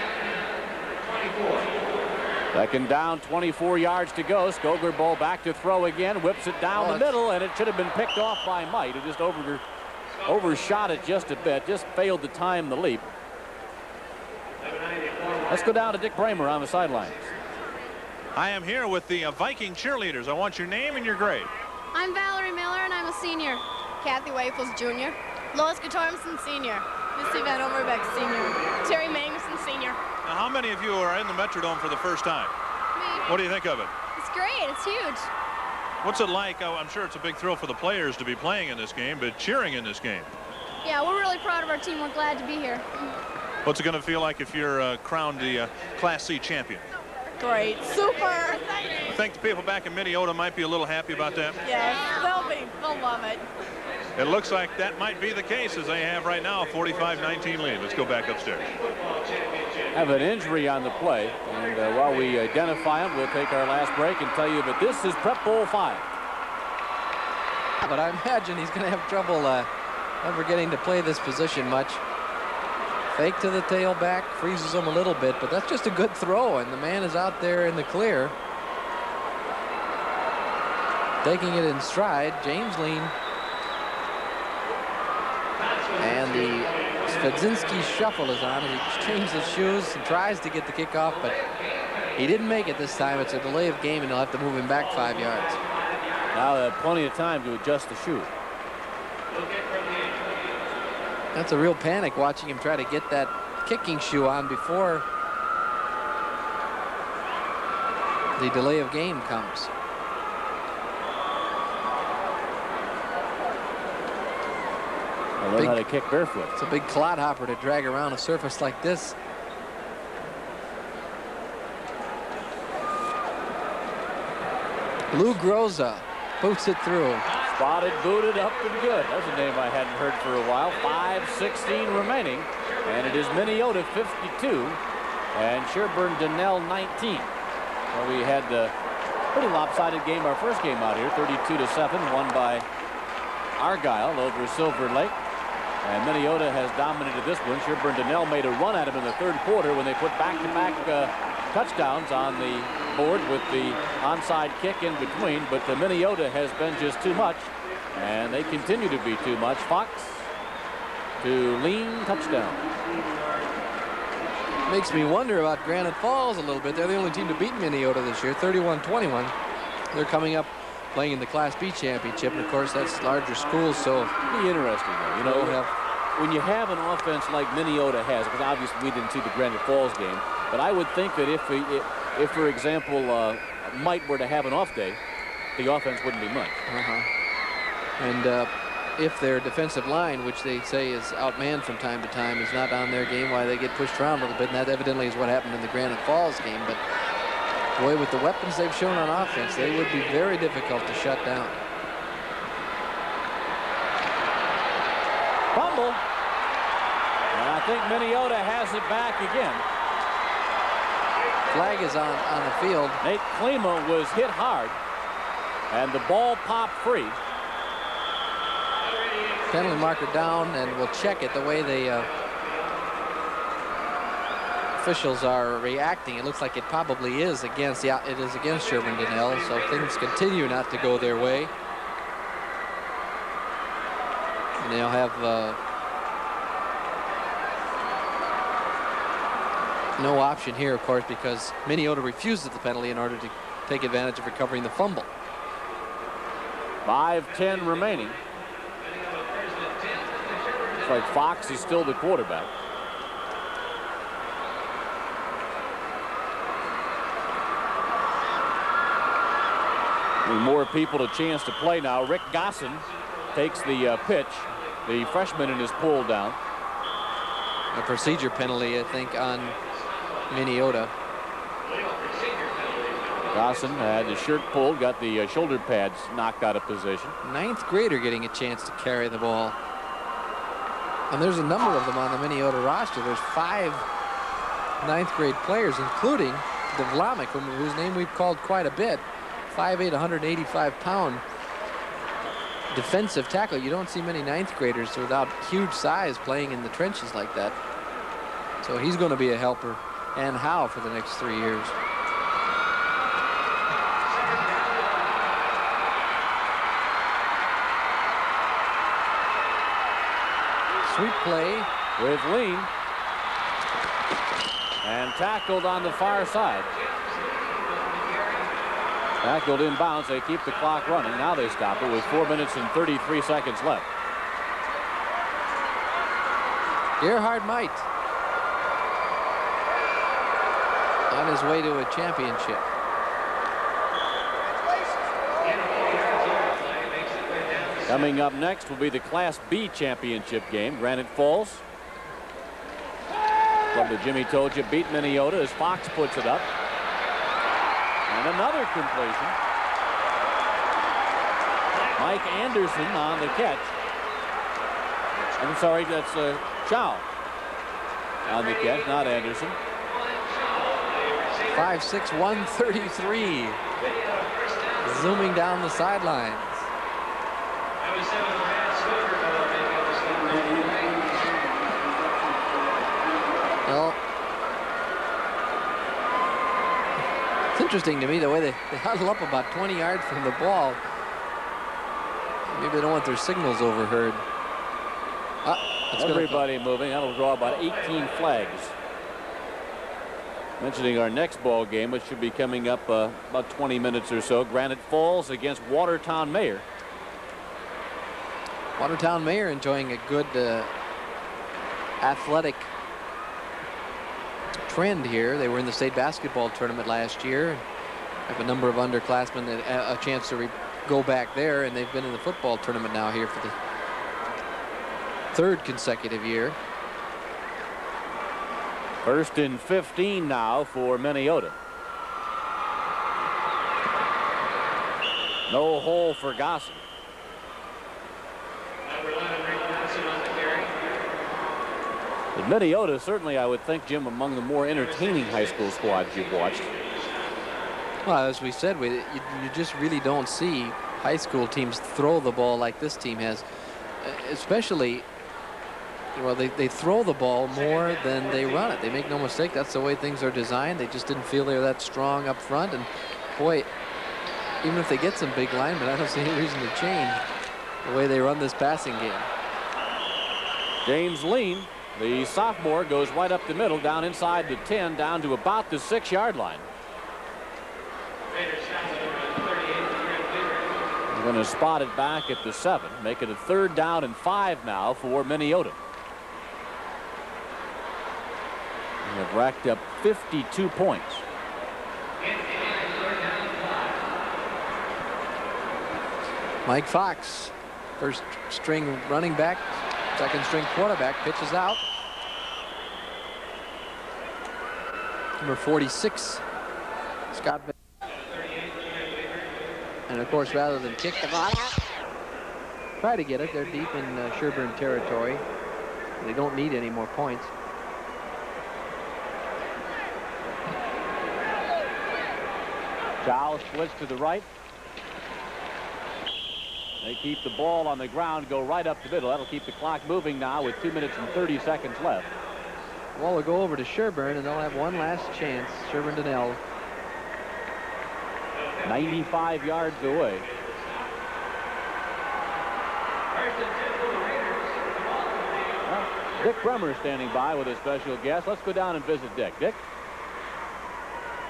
24. Second down, 24 yards to go. Skogerbo back to throw again, whips it down the middle, and it should have been picked off by Might, who just overshot it just a bit, just failed to time the leap. Let's go down to Dick Bramer on the sidelines. I am here with the Viking cheerleaders. I want your name and your grade. I'm Valerie Miller, and I'm a senior. Kathy Wafels, junior. Lois Gutormson, senior. Missy Van Overbeck, senior. Terry Magnuson, senior. Now, how many of you are in the Metrodome for the first time? Me. What do you think of it? It's great. It's huge. What's it like? I'm sure it's a big thrill for the players to be playing in this game, but cheering in this game. Yeah, we're really proud of our team. We're glad to be here. What's it going to feel like if you're crowned the Class C champion? Great. Super. I think the people back in Minneota might be a little happy about that. Yes, they'll be. They'll love it. It looks like that might be the case as they have right now a 45-19 lead. Let's go back upstairs. Have an injury on the play, and while we identify him, we'll take our last break and tell you that this is Prep Bowl 5. But I imagine he's going to have trouble ever getting to play this position much. Fake to the tailback, freezes him a little bit, but that's just a good throw, and the man is out there in the clear. Taking it in stride, James Lean. And the Svedzinski shuffle is on. He changed his shoes and tries to get the kickoff, but he didn't make it this time. It's a delay of game, and they'll have to move him back 5 yards. Now they have plenty of time to adjust the shoe. That's a real panic watching him try to get that kicking shoe on before the delay of game comes. I learn how to kick barefoot. It's a big clodhopper to drag around a surface like this. Lou Groza boots it through. Spotted, booted, up and good. That's a name I hadn't heard for a while. 5:16 remaining, and it is Minneota 52 and Sherburn-Dunnell 19. Well, we had a pretty lopsided game our first game out here, 32-7, won by Argyle over Silver Lake. And Minneota has dominated this one. Sherburn-Dunnell made a run at him in the third quarter when they put back-to-back touchdowns on the board with the onside kick in between, but the Minneota has been just too much, and they continue to be too much. Fox to Lean, touchdown. Makes me wonder about Granite Falls a little bit. They're the only team to beat Minneota this year, 31-21. They're coming up playing in the Class B championship, and of course that's larger schools, so be interesting though. You know, we'll have when you have an offense like Minneota has, because obviously we didn't see the Granite Falls game, but I would think that if for example, Might were to have an off day, the offense wouldn't be much. And if their defensive line, which they say is outmanned from time to time, is not on their game, why they get pushed around a little bit, and that evidently is what happened in the Granite Falls game. But boy, with the weapons they've shown on offense, they would be very difficult to shut down. Fumble. And I think Minneota has it back again. Flag is on the field. Nate Klima was hit hard, and the ball popped free. Penalty marker down, and we'll check it the way the officials are reacting. It looks like it probably is against Sherburn-Dunnell, so things continue not to go their way. And they'll have no option here, of course, because Minneota refuses the penalty in order to take advantage of recovering the fumble. 5:10 remaining. Looks like Fox is still the quarterback. More people a chance to play now. Rick Gosson takes the pitch. The freshman is pulled down. A procedure penalty, I think, on Minneota. Gosson had his shirt pulled, got the shoulder pads knocked out of position. 9th grader getting a chance to carry the ball. And there's a number of them on the Minneota roster. There's 5 9th grade players, including Devlamic, whose name we've called quite a bit. 5'8", 185-pound defensive tackle. You don't see many 9th graders without huge size playing in the trenches like that. So he's going to be a helper, and how, for the next 3 years. Sweep play with Lean, and tackled on the far side. Tackled inbounds. They keep the clock running. Now they stop it with 4 minutes and 33 seconds left. Gerhard Might on his way to a championship. Coming up next will be the Class B championship game. Granite Falls, club that Jimmy told you beat Minneota as Fox puts it up. And another completion. Mike Anderson on the catch. I'm sorry, that's Chow on the catch, not Anderson. 5'6", 133. Zooming down the sidelines. Well, it's interesting to me the way they huddle up about 20 yards from the ball. Maybe they don't want their signals overheard. Everybody moving. That'll draw about 18 flags. Mentioning our next ball game, which should be coming up about 20 minutes or so. Granite Falls against Watertown Mayor. Watertown Mayor enjoying a good athletic trend here. They were in the state basketball tournament last year. Have a number of underclassmen that a chance to go back there, and they've been in the football tournament now here for the 3rd consecutive year. 1st and 15 now for Minneota. No hole for Gosson. But Minneota, certainly, I would think, Jim, among the more entertaining high school squads you've watched. Well, as we said, you just really don't see high school teams throw the ball like this team has. Especially, well, they throw the ball more than they run it. They make no mistake. That's the way things are designed. They just didn't feel they were that strong up front. And, boy, even if they get some big linemen, I don't see any reason to change the way they run this passing game. James Lean, the sophomore, goes right up the middle, down inside the 10, down to about the 6-yard line. They're going to spot it back at the 7, make it a 3rd down and 5 now for Minneota. They have racked up 52 points. Mike Fox, first string running back, second string quarterback, pitches out. Number 46, Scott. And of course, rather than kick the ball out, try to get it. They're deep in Sherburn territory. They don't need any more points. Chow splits to the right. They keep the ball on the ground, go right up the middle. That'll keep the clock moving now with 2 minutes and 30 seconds left. Ball will go over to Sherburn, and they'll have one last chance. Sherburn-Dunnell. 95 yards away. Dick Bremer standing by with a special guest. Let's go down and visit Dick. Dick?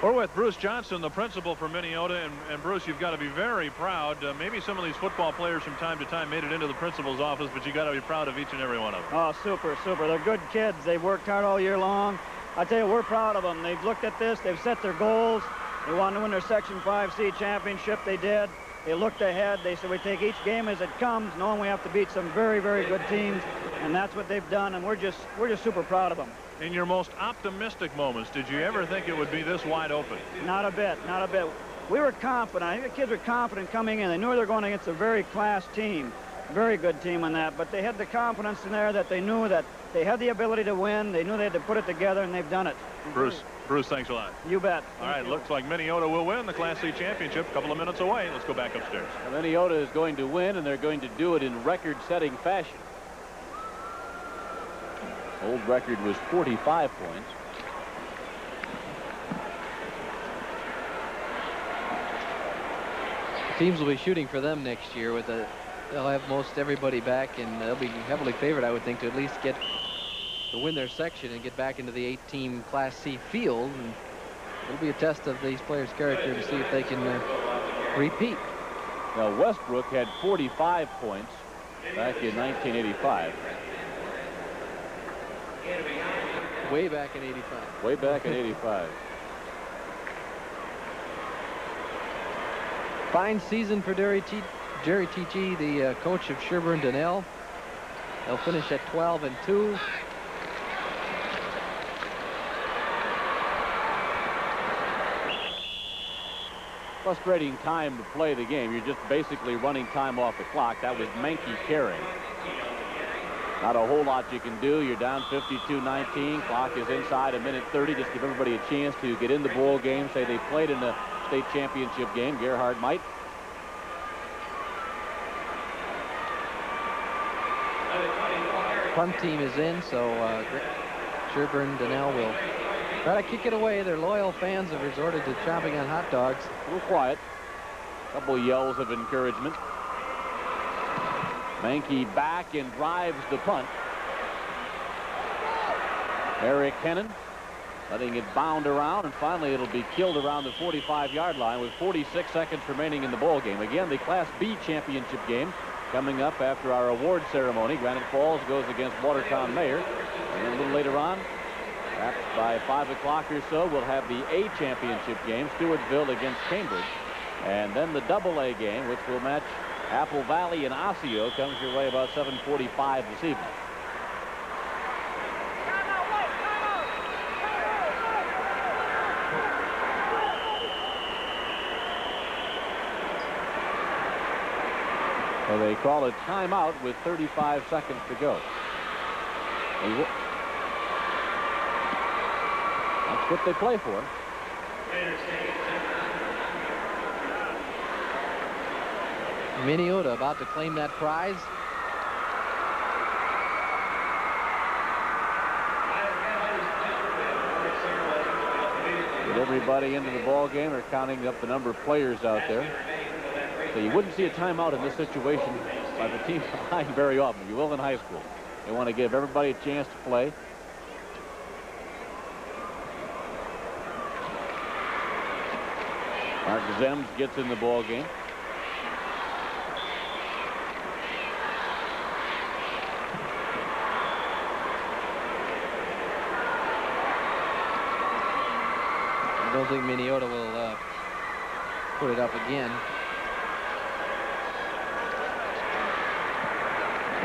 We're with Bruce Johnson, the principal for Minneota. And Bruce, you've got to be very proud. Maybe some of these football players from time to time made it into the principal's office, but you got to be proud of each and every one of them. Oh, super, super. They're good kids. They've worked hard all year long. I tell you, we're proud of them. They've looked at this. They've set their goals. They wanted to win their Section 5C championship. They did. They looked ahead. They said we take each game as it comes, knowing we have to beat some very, very good teams, and that's what they've done. And we're just super proud of them. In your most optimistic moments, did you ever think it would be this wide open? Not a bit, not a bit. We were confident. I think the kids were confident coming in. They knew they were going against a very class team, very good team on that. But they had the confidence in there that they knew that they had the ability to win. They knew they had to put it together, and they've done it. Bruce, thanks a lot. You bet. All right, looks like Minneota will win the Class C championship. A couple of minutes away. Let's go back upstairs. Minneota is going to win, and they're going to do it in record-setting fashion. Old record was 45 points. Teams will be shooting for them next year. They'll have most everybody back, and they'll be heavily favored, I would think, to at least win their section and get back into the 8-team Class C field. And it'll be a test of these players' character to see if they can repeat. Now, Westbrook had 45 points back in 1985. Way back in 85. Way back in 85. Fine season for Jerry Tichy, the coach of Sherburn-Dunnell. They'll finish at 12-2. Frustrating time to play the game. You're just basically running time off the clock. That was Menke carrying. Not a whole lot you can do. You're down 52-19. Clock is inside a minute 30. Just give everybody a chance to get in the ball game. Say they played in the state championship game. Gerhard might. Punt team is in, so Sherburn-Dunnell will try to kick it away. Their loyal fans have resorted to chomping on hot dogs. A little quiet. A couple yells of encouragement. Menke back and drives the punt. Eric Hennon letting it bound around, and finally it'll be killed around the 45-yard line with 46 seconds remaining in the ball game. Again, the Class B championship game coming up after our award ceremony. Granite Falls goes against Watertown Mayor, and then a little later on, perhaps by 5 o'clock or so, we'll have the A championship game, Stewartville against Cambridge, and then the AA game, which will match Apple Valley and Osseo, comes your way about 7:45 this evening. So they call a timeout with 35 seconds to go. That's what they play for. Minneota about to claim that prize. With everybody into the ball game, they're counting up the number of players out there. So you wouldn't see a timeout in this situation by the team behind very often. You will in high school. They want to give everybody a chance to play. Mark Zems gets in the ball game. I don't think Minneota will put it up again.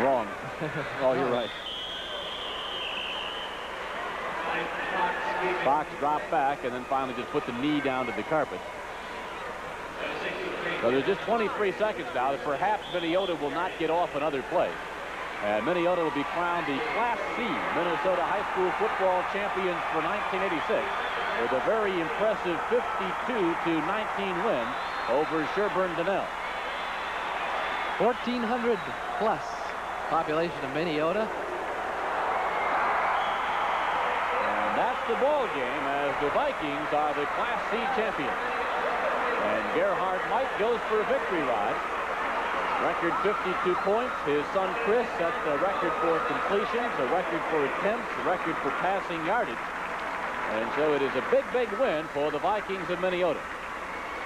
Wrong. Oh, you're right. Fox dropped back and then finally just put the knee down to the carpet. So there's just 23 seconds now that perhaps Minneota will not get off another play. And Minneota will be crowned the Class C Minnesota high school football champions for 1986 with a very impressive 52-19 win over Sherburn-Dunnell. 1,400 plus population of Minneota. And that's the ball game as the Vikings are the Class C champions. And Gerhard Mike goes for a victory ride. Record 52 points. His son Chris sets the record for completions, a record for attempts, a record for passing yardage. And so it is a big, big win for the Vikings of Minneota,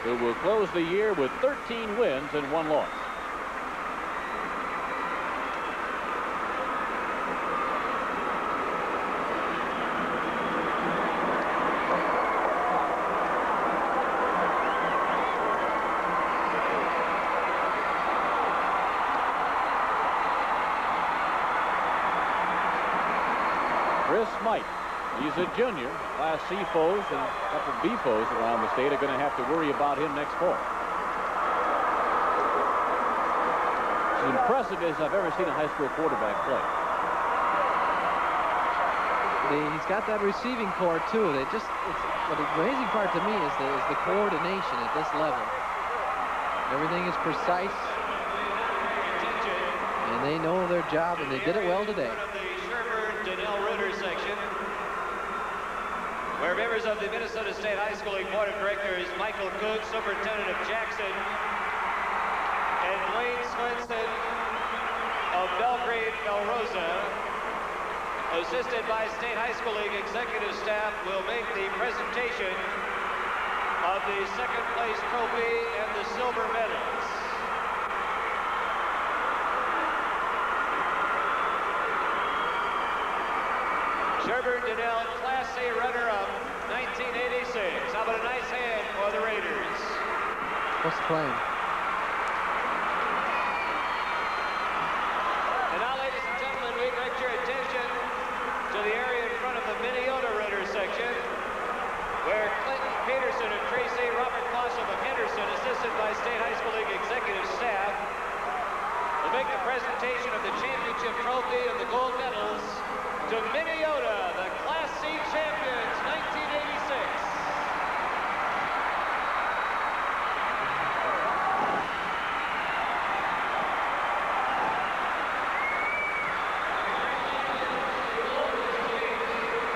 who will close the year with 13 wins and 1 loss. Smite. He's a junior. Class C foes and a couple B foes around the state are going to have to worry about him next fall. As impressive as I've ever seen a high school quarterback play. He's got that receiving core too. They just, what the amazing part to me is the coordination at this level. Everything is precise, and they know their job, and they did it well today. Sherburn-Dunnell Rooter section, where members of the Minnesota State High School League Board of Directors, Michael Cook, Superintendent of Jackson, and Wayne Swenson of Belgrade, Melrosa, assisted by State High School League executive staff, will make the presentation of the second place trophy and the silver medals. Sherburn-Dunnell Class C runner-up, 1986. How about a nice hand for the Raiders? What's the plan? And now, ladies and gentlemen, we direct your attention to the area in front of the Minneota Raider section, where Clinton Peterson and Tracy Robert Fossum of Henderson, assisted by State High School League executive staff, will make the presentation of the championship trophy and the gold medals to Minneota, the Class C champions, 1986.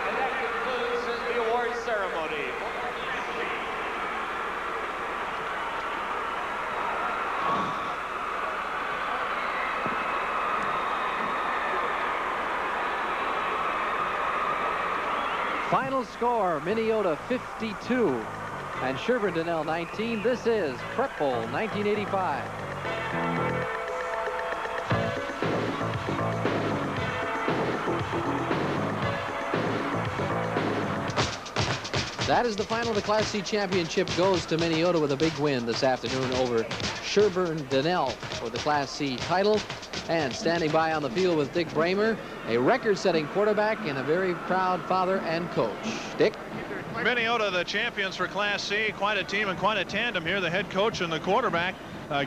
And that concludes the award ceremony. Final score, Minneota 52 and Sherburn-Dunnell 19. This is Prep Bowl 1985. That is the final. The Class C championship goes to Minneota with a big win this afternoon over Sherburn-Dunnell for the Class C title. And standing by on the field with Dick Bramer, a record-setting quarterback and a very proud father and coach. Dick? Minneota, the champions for Class C. Quite a team and quite a tandem here, the head coach and the quarterback.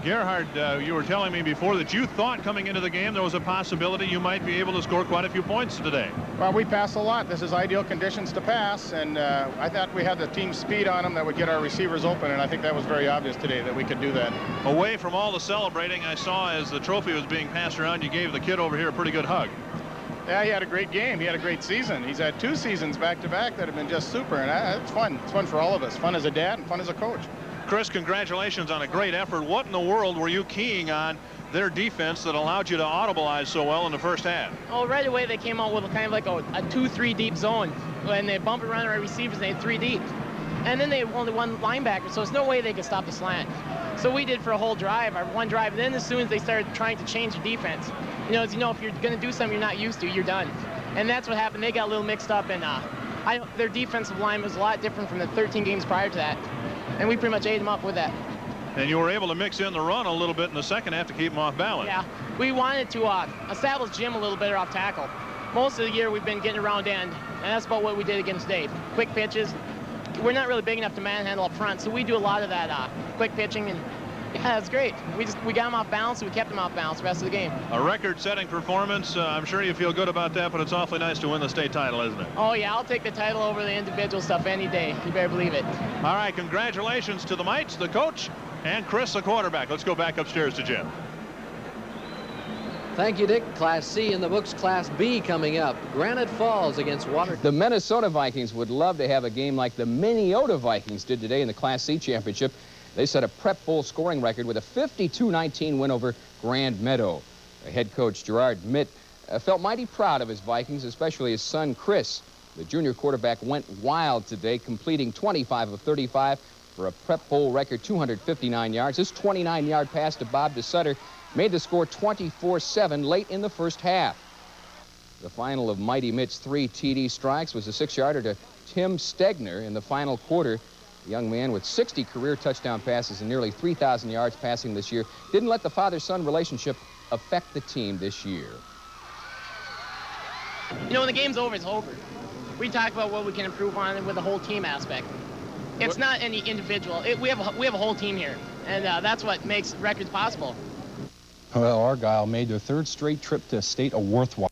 Gerhard, you were telling me before that you thought coming into the game there was a possibility you might be able to score quite a few points today. Well, we pass a lot. This is ideal conditions to pass, and I thought we had the team speed on them that would get our receivers open, and I think that was very obvious today that we could do that. Away from all the celebrating, I saw as the trophy was being passed around, you gave the kid over here a pretty good hug. Yeah, he had a great game. He had a great season. He's had 2 seasons back-to-back that have been just super, and it's fun. It's fun for all of us. Fun as a dad and fun as a coach. Chris, congratulations on a great effort. What in the world were you keying on their defense that allowed you to audibilize so well in the first half? Oh, right away they came out with kind of like a 2-3 deep zone, and they bump around our receivers, and they had 3 deep. And then they had only 1 linebacker, so there's no way they could stop the slant. So we did for a whole drive, our 1 drive, and then as soon as they started trying to change the defense, as you know, if you're going to do something you're not used to, you're done. And that's what happened. They got a little mixed up, and Their defensive line was a lot different from the 13 games prior to that, and we pretty much ate them up with that. And you were able to mix in the run a little bit in the second half to keep them off balance. Yeah, we wanted to establish Jim a little better off tackle. Most of the year we've been getting around end, and that's about what we did against Dave. Quick pitches. We're not really big enough to manhandle up front, so we do a lot of that quick pitching, and yeah, it's great. We got them off balance, and we kept them off balance the rest of the game. A record-setting performance. I'm sure you feel good about that, but it's awfully nice to win the state title, isn't it? Oh, yeah, I'll take the title over the individual stuff any day. You better believe it. All right, congratulations to the Mites, the coach, and Chris, the quarterback. Let's go back upstairs to Jim. Thank you, Dick. Class C in the books. Class B coming up. Granite Falls against Water. The Minnesota Vikings would love to have a game like the Minneota Vikings did today in the Class C championship. They set a Prep Bowl scoring record with a 52-19 win over Grand Meadow. Head coach Gerard Mitt felt mighty proud of his Vikings, especially his son Chris. The junior quarterback went wild today, completing 25 of 35 for a Prep Bowl record 259 yards. This 29-yard pass to Bob DeSutter made the score 24-7 late in the first half. The final of Mighty Mitt's 3 TD strikes was a 6-yarder to Tim Stegner in the final quarter. The young man with 60 career touchdown passes and nearly 3,000 yards passing this year didn't let the father-son relationship affect the team this year. You know, when the game's over, it's over. We talk about what we can improve on with the whole team aspect. It's not any individual. We have a whole team here, and that's what makes records possible. Well, Argyle made their 3rd straight trip to state a worthwhile.